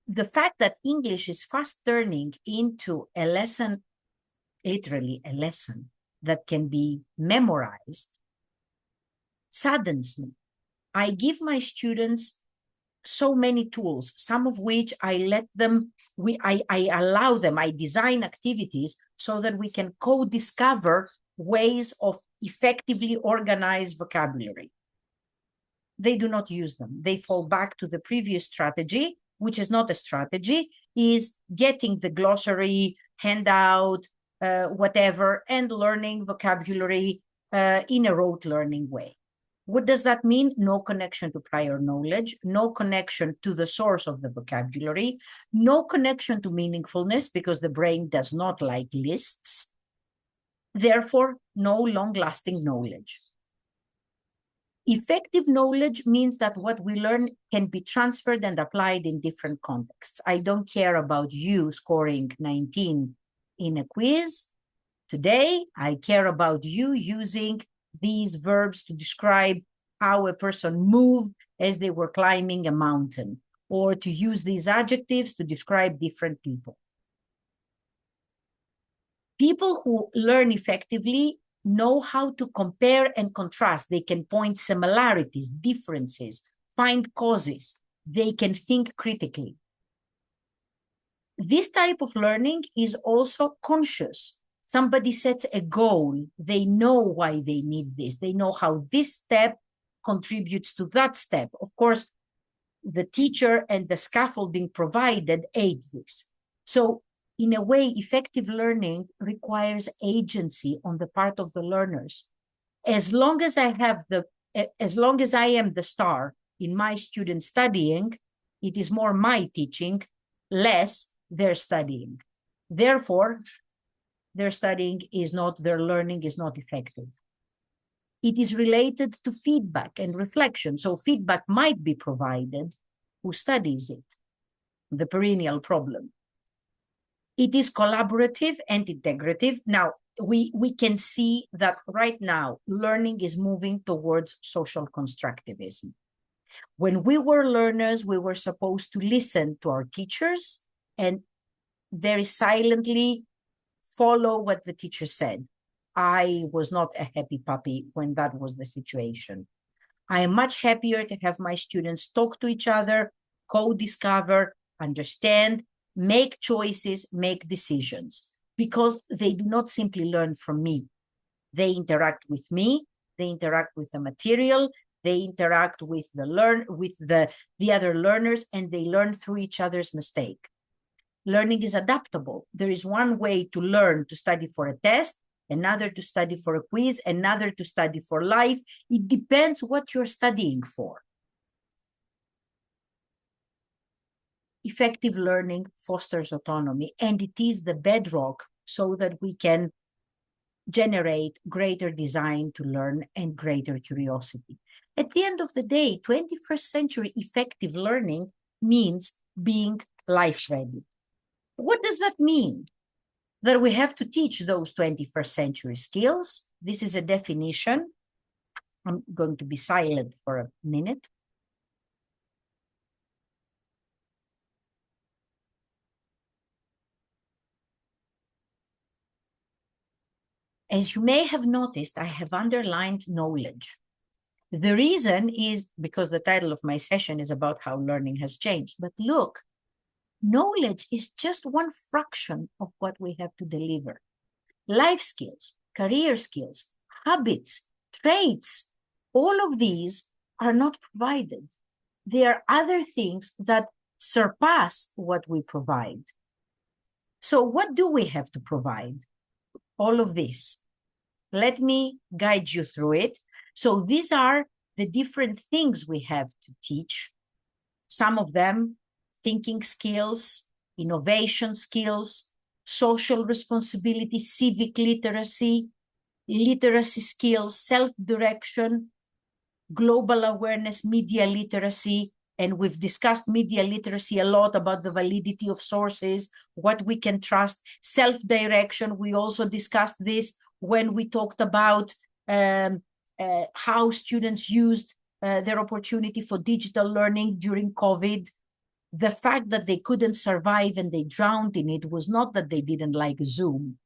Speaker 1: the fact that English is fast turning into a lesson, literally a lesson that can be memorized, saddens me. I give my students so many tools, some of which I let them, I allow them, I design activities so that we can co-discover ways of effectively organize vocabulary. They do not use them. They fall back to the previous strategy, which is not a strategy, is getting the glossary, handout, whatever, and learning vocabulary in a rote learning way. What does that mean? No connection to prior knowledge, no connection to the source of the vocabulary, no connection to meaningfulness because the brain does not like lists. Therefore, no long-lasting knowledge. Effective knowledge means that what we learn can be transferred and applied in different contexts. I don't care about you scoring 19 in a quiz today. I care about you using these verbs to describe how a person moved as they were climbing a mountain, or to use these adjectives to describe different people. People who learn effectively know how to compare and contrast. They can point similarities, differences, find causes. They can think critically. This type of learning is also conscious. Somebody sets a goal. They know why they need this. They know how this step contributes to that step. Of course, the teacher and the scaffolding provided aid this. So in a way, effective learning requires agency on the part of the learners. As long as I have the as long as I am the star in my students studying, it is more my teaching, less their studying. Therefore, their studying is not, their learning is not effective. It is related to feedback and reflection. So feedback might be provided. Who studies it? The perennial problem. It is collaborative and integrative. Now, we can see that right now, learning is moving towards social constructivism. When we were learners, we were supposed to listen to our teachers and very silently follow what the teacher said. I was not a happy puppy when that was the situation. I am much happier to have my students talk to each other, co-discover, understand, make choices, make decisions, because they do not simply learn from me. They interact with me, they interact with the material, they interact with the other learners, and they learn through each other's mistake. Learning is adaptable. There is one way to learn to study for a test, another to study for a quiz, another to study for life. It depends what you're studying for. Effective learning fosters autonomy, and it is the bedrock so that we can generate greater design to learn and greater curiosity. At the end of the day, 21st century effective learning means being life ready. What does that mean? That we have to teach those 21st century skills. This is a definition. I'm going to be silent for a minute. As you may have noticed, I have underlined knowledge. The reason is because the title of my session is about how learning has changed. But look, knowledge is just one fraction of what we have to deliver. Life skills, career skills, habits, traits, all of these are not provided. There are other things that surpass what we provide. So what do we have to provide? All of this. Let me guide you through it. So these are the different things we have to teach. Some of them, thinking skills, innovation skills, social responsibility, civic literacy, literacy skills, self-direction, global awareness, media literacy. And we've discussed media literacy a lot about the validity of sources, what we can trust, self-direction. We also discussed this when we talked about how students used their opportunity for digital learning during COVID. The fact that they couldn't survive and they drowned in it was not that they didn't like Zoom.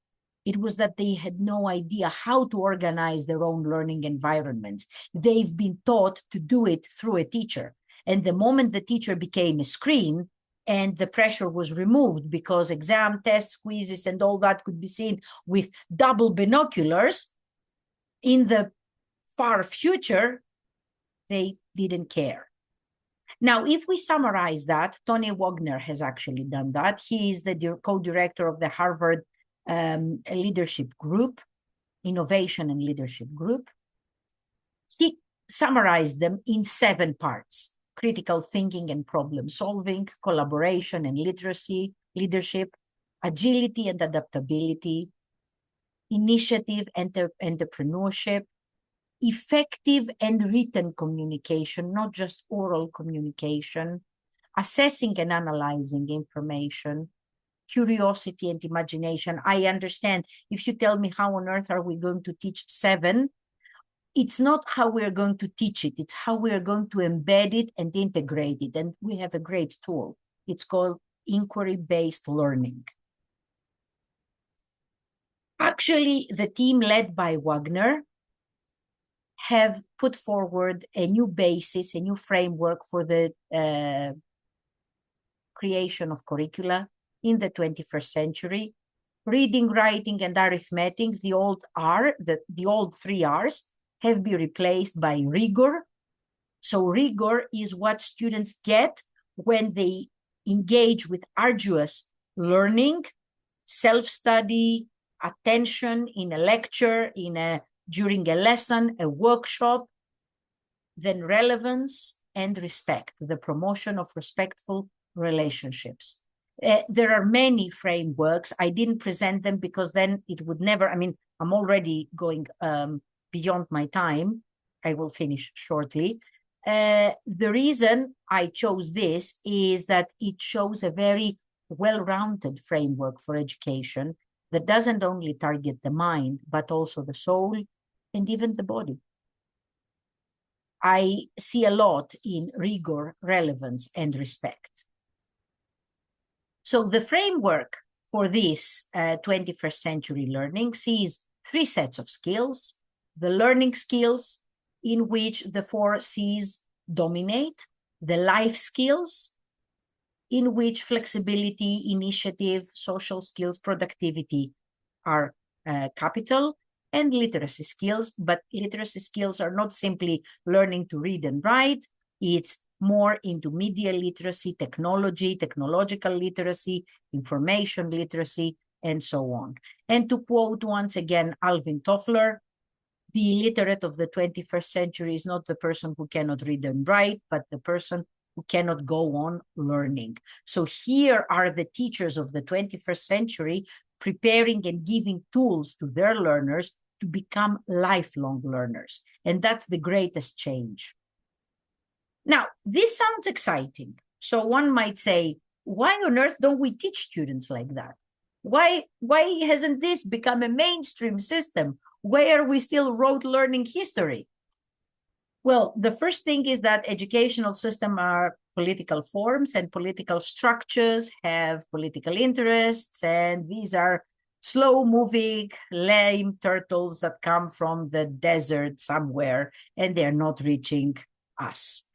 Speaker 1: It was that they had no idea how to organize their own learning environments. They've been taught to do it through a teacher. And the moment the teacher became a screen and the pressure was removed because exam, tests, quizzes, and all that could be seen with double binoculars, in the far future, they didn't care. Now, if we summarize that, Tony Wagner has actually done that. He is the co-director of the Harvard Leadership Group, Innovation and Leadership Group. He summarized them in 7 parts: critical thinking and problem solving, collaboration and literacy, leadership, agility and adaptability, initiative and entrepreneurship, effective and written communication, not just oral communication, assessing and analyzing information, curiosity and imagination. I understand if you tell me how on earth are we going to teach 7, it's not how we're going to teach it, it's how we're going to embed it and integrate it. And we have a great tool. It's called inquiry-based learning. Actually, the team led by Wagner have put forward a new basis, a new framework for the creation of curricula in the 21st century. Reading, writing, and arithmetic, the old 3 R's, have been replaced by rigor. So rigor is what students get when they engage with arduous learning, self-study, attention in a lecture, during a lesson, a workshop. then relevance and respect, the promotion of respectful relationships. There are many frameworks. I didn't present them because then it would never, I mean, I'm already going beyond my time. I will finish shortly. The reason I chose this is that it shows a very well-rounded framework for education that doesn't only target the mind, but also the soul and even the body. I see a lot in rigor, relevance, and respect. So the framework for this 21st century learning sees 3 sets of skills: the learning skills, in which the 4 C's dominate; the life skills, in which flexibility, initiative, social skills, productivity are capital; and literacy skills. But literacy skills are not simply learning to read and write. It's more into media literacy, technology, technological literacy, information literacy, and so on. And to quote once again Alvin Toffler, the illiterate of the 21st century is not the person who cannot read and write, but the person who cannot go on learning. So here are the teachers of the 21st century preparing and giving tools to their learners to become lifelong learners. And that's the greatest change. Now, this sounds exciting. So one might say, why on earth don't we teach students like that? Why hasn't this become a mainstream system? Why are we still rote learning history? Well, the first thing is that educational systems are political forms, and political structures have political interests, and these are slow-moving, lame turtles that come from the desert somewhere, and they're not reaching us.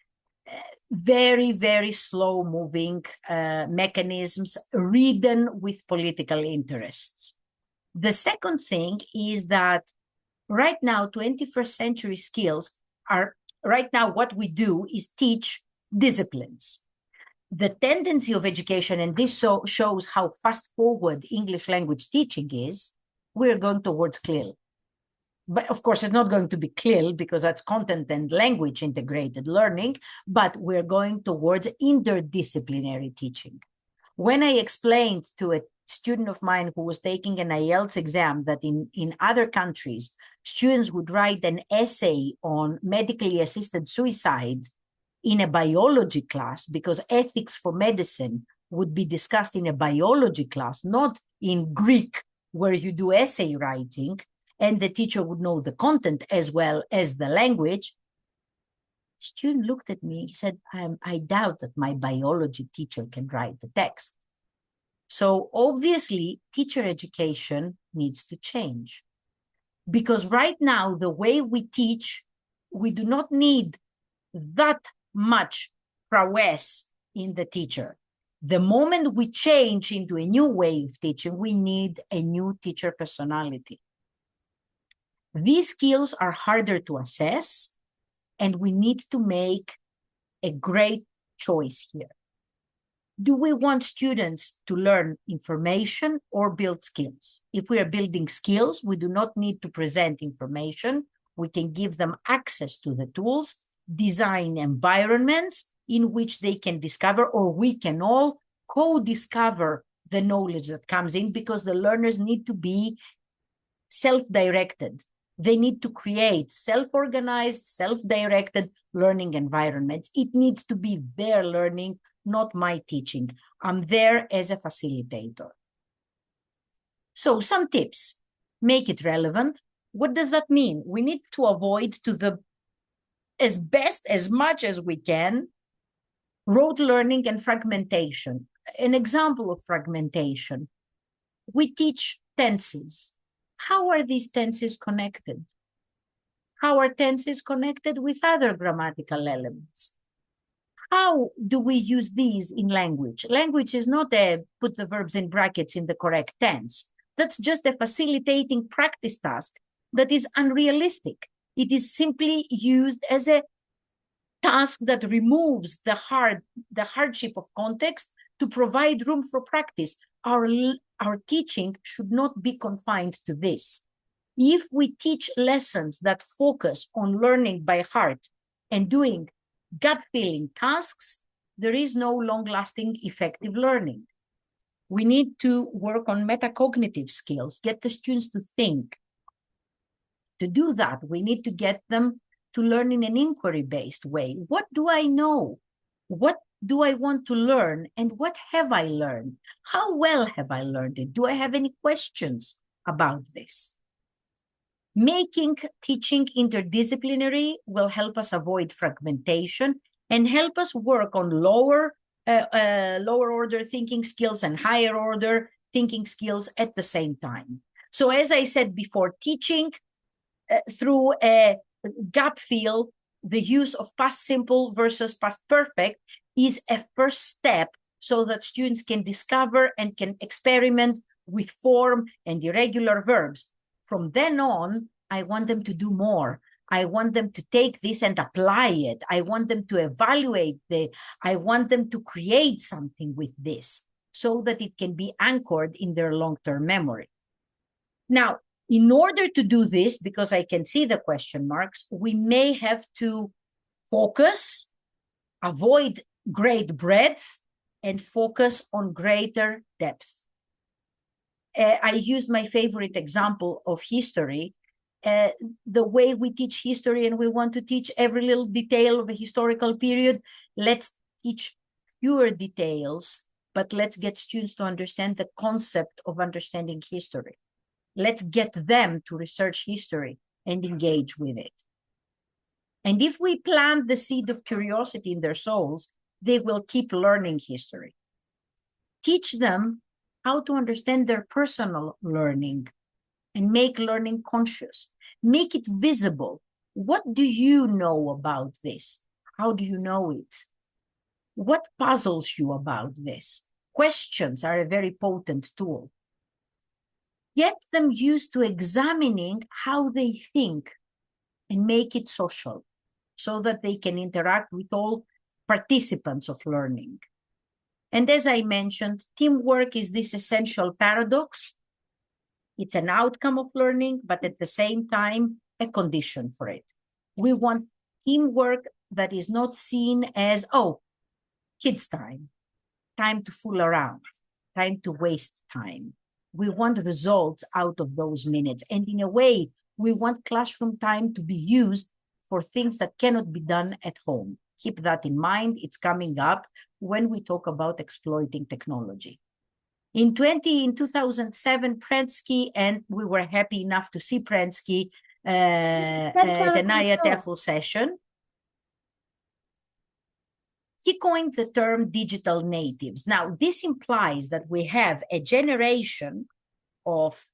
Speaker 1: Very, very slow-moving mechanisms ridden with political interests. The second thing is that right now, 21st century skills are, right now what we do is teach disciplines. The tendency of education, and this shows how fast forward English language teaching is, we're going towards CLIL. But of course, it's not going to be CLIL because that's content and language integrated learning, but we're going towards interdisciplinary teaching. When I explained to a student of mine who was taking an IELTS exam that in other countries, students would write an essay on medically assisted suicide in a biology class, because ethics for medicine would be discussed in a biology class, not in Greek, where you do essay writing, and the teacher would know the content as well as the language. The student looked at me, he said, I doubt that my biology teacher can write the text. So obviously, teacher education needs to change. Because right now, the way we teach, we do not need that much prowess in the teacher. The moment we change into a new way of teaching, we need a new teacher personality. These skills are harder to assess, and we need to make a great choice here. Do we want students to learn information or build skills? If we are building skills, we do not need to present information. We can give them access to the tools, design environments in which they can discover, or we can all co-discover the knowledge that comes in, because the learners need to be self-directed. They need to create self-organized, self-directed learning environments. It needs to be their learning, not my teaching. I'm there as a facilitator. So some tips: make it relevant. What does that mean? We need to avoid, as much as we can, rote learning and fragmentation. An example of fragmentation: we teach tenses. How are these tenses connected? How are tenses connected with other grammatical elements? How do we use these in language? Language is not a put the verbs in brackets in the correct tense. That's just a facilitating practice task that is unrealistic. It is simply used as a task that removes the hardship of context to provide room for practice. Our teaching should not be confined to this. If we teach lessons that focus on learning by heart and doing gut-feeling tasks, there is no long-lasting effective learning. We need to work on metacognitive skills, get the students to think. To do that, we need to get them to learn in an inquiry-based way. What do I know? What do I want to learn? And what have I learned? How well have I learned it? Do I have any questions about this? Making teaching interdisciplinary will help us avoid fragmentation and help us work on lower order thinking skills and higher order thinking skills at the same time. So as I said before, teaching through a gap fill, the use of past simple versus past perfect is a first step so that students can discover and can experiment with form and irregular verbs. From then on, I want them to do more. I want them to take this and apply it. I want them to evaluate I want them to create something with this so that it can be anchored in their long-term memory. Now, in order to do this, because I can see the question marks, we may have to focus, avoid great breadth, and focus on greater depth. I used my favorite example of history. The way we teach history and we want to teach every little detail of a historical period, let's teach fewer details, but let's get students to understand the concept of understanding history. Let's get them to research history and engage with it. And if we plant the seed of curiosity in their souls, they will keep learning history. Teach them how to understand their personal learning and make learning conscious. Make it visible. What do you know about this? How do you know it? What puzzles you about this? Questions are a very potent tool. Get them used to examining how they think and make it social so that they can interact with all participants of learning. And as I mentioned, teamwork is this essential paradox. It's an outcome of learning, but at the same time, a condition for it. We want teamwork that is not seen as, oh, kids' time to fool around, time to waste time. We want results out of those minutes. And in a way, we want classroom time to be used for things that cannot be done at home. Keep that in mind. It's coming up when we talk about exploiting technology. In 2007, Prensky, and we were happy enough to see Prensky at the Naya TEFL session, he coined the term digital natives. Now, this implies that we have a generation of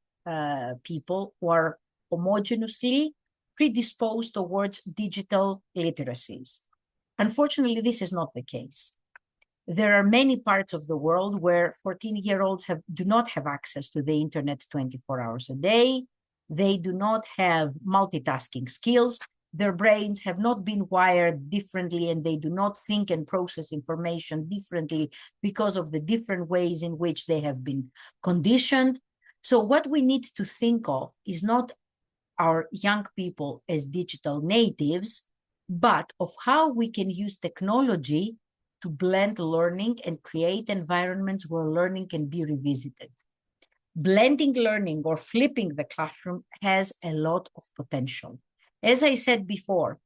Speaker 1: people who are homogeneously predisposed towards digital literacies. Unfortunately, this is not the case. There are many parts of the world where 14-year-olds do not have access to the internet 24 hours a day. They do not have multitasking skills. Their brains have not been wired differently, and they do not think and process information differently because of the different ways in which they have been conditioned. So what we need to think of is not our young people as digital natives, but of how we can use technology to blend learning and create environments where learning can be revisited. Blending learning or flipping the classroom has a lot of potential. As I said before,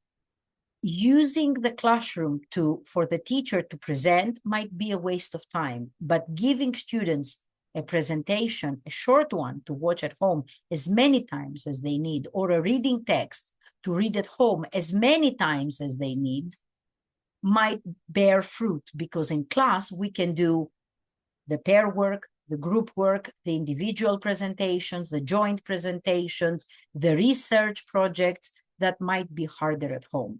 Speaker 1: using the classroom for the teacher to present might be a waste of time, but giving students a presentation, a short one to watch at home as many times as they need, or a reading text to read at home as many times as they need, might bear fruit, because in class we can do the pair work, the group work, the individual presentations, the joint presentations, the research projects that might be harder at home.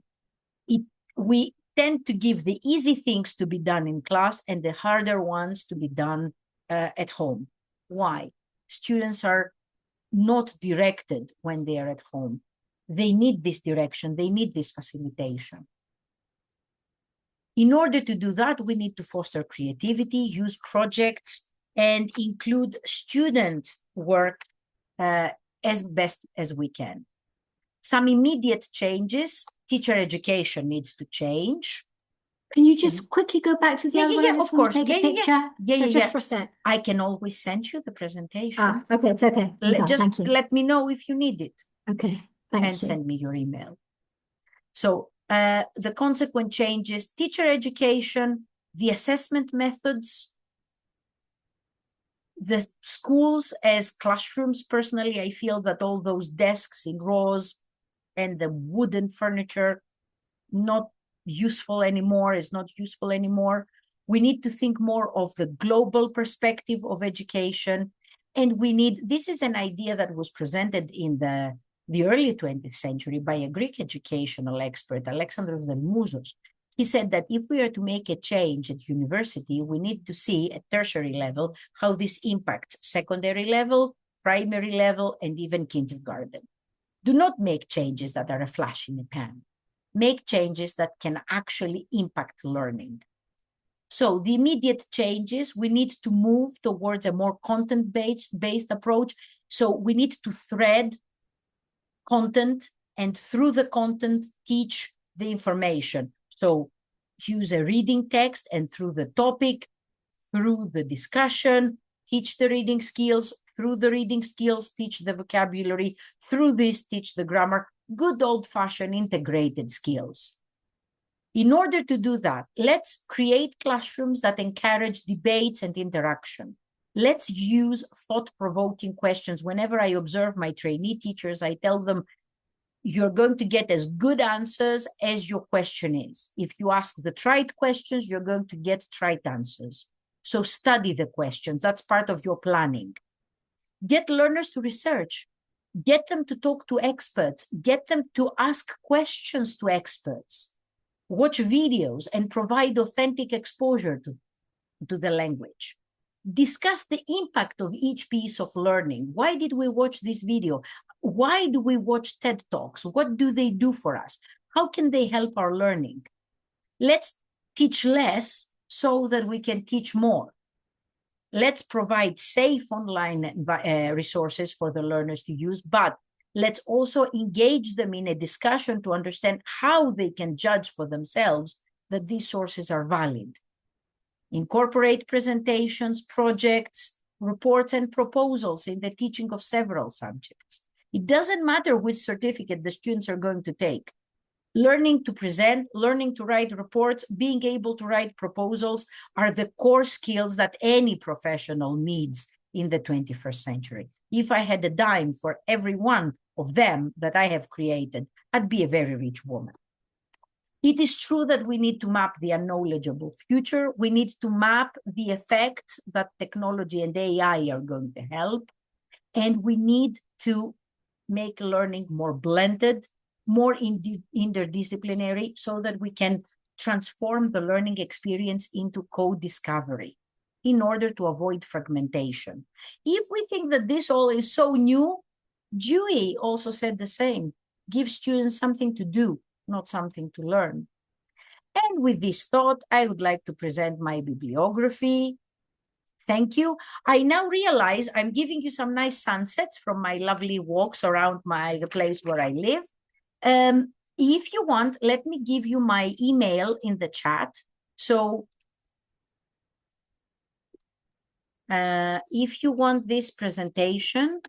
Speaker 1: We tend to give the easy things to be done in class and the harder ones to be done at home. Why? Students are not directed when they are at home. They need this direction, they need this facilitation. In order to do that, we need to foster creativity, use projects, and include student work as best as we can. Some immediate changes teacher education needs to change.
Speaker 2: Can you just quickly go back to the other one? I
Speaker 1: of
Speaker 2: just want
Speaker 1: course.
Speaker 2: to take a picture. Just for a sec.
Speaker 1: I can always send you the presentation.
Speaker 2: Okay, it's okay.
Speaker 1: Just
Speaker 2: Thank you.
Speaker 1: let me know if you need it.
Speaker 2: Okay, thank
Speaker 1: and
Speaker 2: you.
Speaker 1: send me your email. So the consequent changes, teacher education, the assessment methods, the schools as classrooms. Personally, I feel that all those desks in rows and the wooden furniture not useful anymore, is not useful anymore. We need to think more of the global perspective of education. And this is an idea that was presented in the early 20th century by a Greek educational expert, Alexandros Delmousos. He said that if we are to make a change at university, we need to see at tertiary level how this impacts secondary level, primary level, and even kindergarten. Do not make changes that are a flash in the pan. Make changes that can actually impact learning. So the immediate changes, we need to move towards a more content-based approach. So we need to thread content and through the content teach the information. So use a reading text and through the topic, through the discussion, teach the reading skills, through the reading skills, teach the vocabulary, through this, teach the grammar, good old-fashioned integrated skills. In order to do that, let's create classrooms that encourage debates and interaction. Let's use thought-provoking questions. Whenever I observe my trainee teachers, I tell them, you're going to get as good answers as your question is. If you ask the trite questions, you're going to get trite answers. So study the questions. That's part of your planning. Get learners to research. Get them to talk to experts. Get them to ask questions to experts. Watch videos and provide authentic exposure to the language. Discuss the impact of each piece of learning. Why did we watch this video? Why do we watch TED Talks? What do they do for us? How can they help our learning? Let's teach less so that we can teach more. Let's provide safe online resources for the learners to use, but let's also engage them in a discussion to understand how they can judge for themselves that these sources are valid. Incorporate presentations, projects, reports, and proposals in the teaching of several subjects. It doesn't matter which certificate the students are going to take. Learning to present, learning to write reports, being able to write proposals are the core skills that any professional needs in the 21st century. If I had a dime for every one of them that I have created, I'd be a very rich woman. It is true that we need to map the unknowledgeable future. We need to map the effect that technology and AI are going to help. And we need to make learning more blended, more interdisciplinary, so that we can transform the learning experience into co-discovery in order to avoid fragmentation. If we think that this all is so new, Dewey also said the same. Give students something to do, not something to learn. And with this thought, I would like to present my bibliography. Thank you. I now realize I'm giving you some nice sunsets from my lovely walks around the place where I live. If you want, let me give you my email in the chat. So if you want this presentation,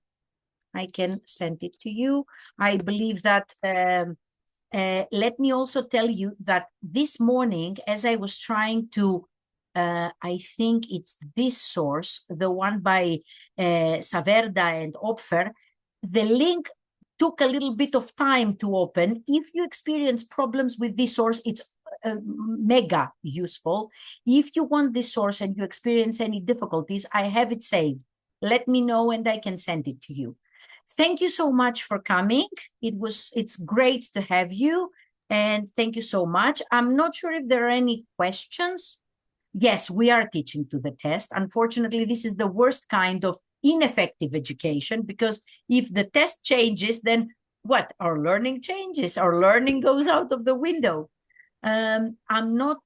Speaker 1: I can send it to you. I believe that, let me also tell you that this morning, as I was trying to, I think it's this source, the one by Saverda and Opfer, the link took a little bit of time to open. If you experience problems with this source, it's mega useful. If you want this source and you experience any difficulties, I have it saved. Let me know and I can send it to you. Thank you so much for coming. It's great to have you. And thank you so much. I'm not sure if there are any questions. Yes, we are teaching to the test. Unfortunately, this is the worst kind of ineffective education, because if the test changes, then what? Our learning changes. Our learning goes out of the window. I'm not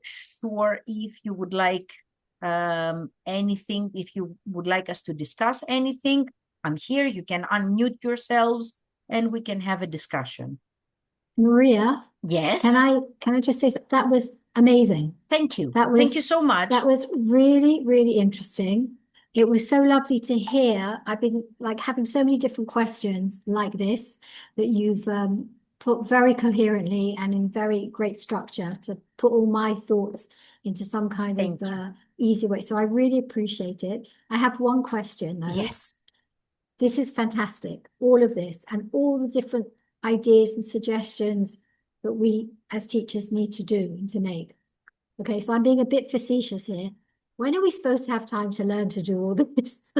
Speaker 1: sure if you would like anything, if you would like us to discuss anything. I'm here. You can unmute yourselves and we can have a discussion.
Speaker 2: Maria,
Speaker 1: Yes.
Speaker 2: can I just say that was amazing.
Speaker 1: Thank you.
Speaker 2: That
Speaker 1: Thank
Speaker 2: was
Speaker 1: you so much.
Speaker 2: That was really, really interesting. It was so lovely to hear. I've been like having so many different questions like this that you've put very coherently and in very great structure to put all my thoughts into some kind
Speaker 1: Thank
Speaker 2: of
Speaker 1: you.
Speaker 2: easy way. So I really appreciate it. I have one question though.
Speaker 1: Yes.
Speaker 2: This is fantastic, all of this and all the different ideas and suggestions that we as teachers need to do and to make. Okay, so I'm being a bit facetious here. When are we supposed to have time to learn to do all this?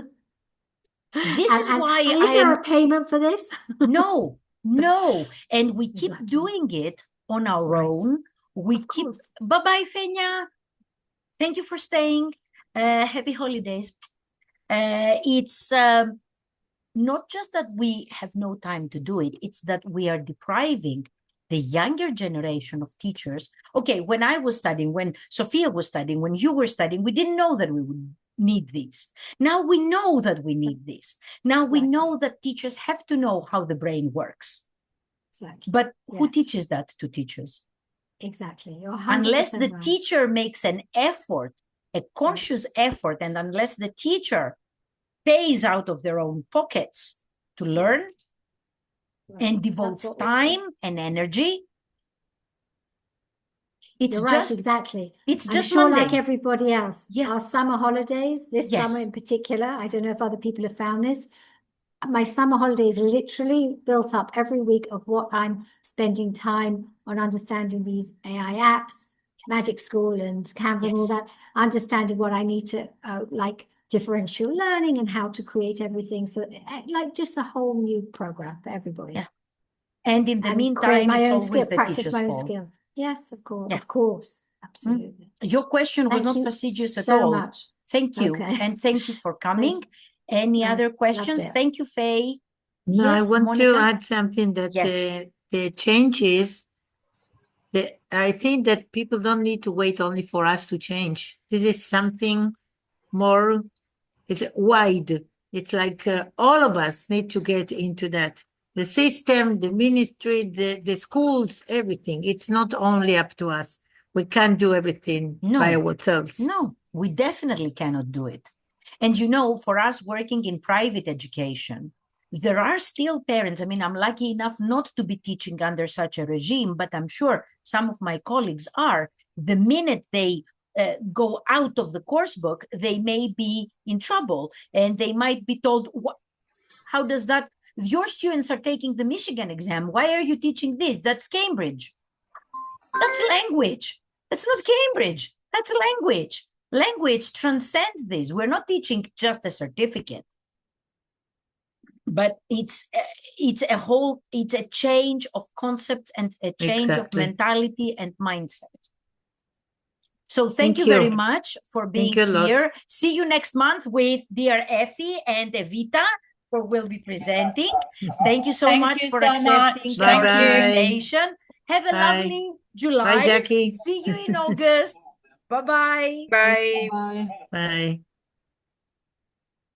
Speaker 1: This is why
Speaker 2: and is there a payment for this?
Speaker 1: No. And we keep
Speaker 2: Exactly.
Speaker 1: doing it on our
Speaker 2: Right.
Speaker 1: own. We
Speaker 2: Of
Speaker 1: keep,
Speaker 2: course.
Speaker 1: bye-bye, Fenya. Thank you for staying. Happy holidays. It's not just that we have no time to do it, it's that we are depriving the younger generation of teachers. Okay, when I was studying, when Sophia was studying, when you were studying, we didn't know that we would need this. Now we know that we need this. Now we
Speaker 2: Exactly.
Speaker 1: know that teachers have to know how the brain works.
Speaker 2: Exactly.
Speaker 1: But who
Speaker 2: Yes.
Speaker 1: teaches that to teachers?
Speaker 2: Exactly. You're 100%
Speaker 1: Unless the
Speaker 2: right.
Speaker 1: teacher makes an effort, a conscious effort, and unless the teacher pays out of their own pockets to learn
Speaker 2: Right.
Speaker 1: and
Speaker 2: That's
Speaker 1: devotes
Speaker 2: what we
Speaker 1: time and energy, it's
Speaker 2: You're right,
Speaker 1: just
Speaker 2: exactly.
Speaker 1: it's
Speaker 2: I'm
Speaker 1: just
Speaker 2: sure like
Speaker 1: Monday.
Speaker 2: everybody else,
Speaker 1: Yeah.
Speaker 2: our summer holidays, this summer
Speaker 1: Yes.
Speaker 2: in particular, I don't know if other people have found this. My summer holiday is literally built up every week of what I'm spending time on understanding these AI apps, Magic School and Canva and all
Speaker 1: Yes.
Speaker 2: that, understanding what I need to like differential learning and how to create everything. So like just a whole new program for everybody.
Speaker 1: Yeah. And in the
Speaker 2: And create
Speaker 1: meantime,
Speaker 2: my
Speaker 1: it's
Speaker 2: own
Speaker 1: always
Speaker 2: skill,
Speaker 1: the
Speaker 2: practice
Speaker 1: teacher's
Speaker 2: my own
Speaker 1: fault.
Speaker 2: skills. Yes, of course.
Speaker 1: Yeah.
Speaker 2: Of course. Absolutely.
Speaker 1: Your question was
Speaker 2: Thank
Speaker 1: not
Speaker 2: you
Speaker 1: fastidious at
Speaker 2: so
Speaker 1: all.
Speaker 2: much.
Speaker 1: Thank you.
Speaker 2: Okay.
Speaker 1: And thank you for coming. Any
Speaker 2: No,
Speaker 1: other
Speaker 2: loved
Speaker 1: questions?
Speaker 2: it.
Speaker 1: Thank you, Faye.
Speaker 6: No, I
Speaker 1: Yes,
Speaker 6: want to
Speaker 1: Monica?
Speaker 6: add something that
Speaker 1: Yes.
Speaker 6: the changes that I think that people don't need to wait only for us to change. This is something more is wide. It's like all of us need to get into that. The system, the ministry, the schools, everything. It's not only up to us. We can't do everything by
Speaker 1: No.
Speaker 6: ourselves.
Speaker 1: No, we definitely cannot do it. And you know, for us working in private education, there are still parents. I mean, I'm lucky enough not to be teaching under such a regime, but I'm sure some of my colleagues are. The minute they go out of the course book, they may be in trouble and they might be told, how does that? Your students are taking the Michigan exam. Why are you teaching this? That's Cambridge. That's language. That's not Cambridge. That's language. Language transcends this. We're not teaching just a certificate, but it's a change of concepts and a change of
Speaker 6: Exactly.
Speaker 1: mentality and mindset. So thank
Speaker 6: Thank
Speaker 1: you very
Speaker 6: you.
Speaker 1: much for being
Speaker 6: you a lot.
Speaker 1: here. See you next month with dear Effie and Evita, who will be presenting. Thank you so
Speaker 4: Thank
Speaker 1: much
Speaker 4: you
Speaker 1: for
Speaker 4: so
Speaker 1: accepting
Speaker 4: much.
Speaker 1: our
Speaker 4: Thank you.
Speaker 1: invitation. Have a
Speaker 6: Bye.
Speaker 1: lovely July.
Speaker 6: Bye, Jackie.
Speaker 1: See you in August. Bye-bye.
Speaker 7: Bye.
Speaker 2: Bye.
Speaker 6: Bye.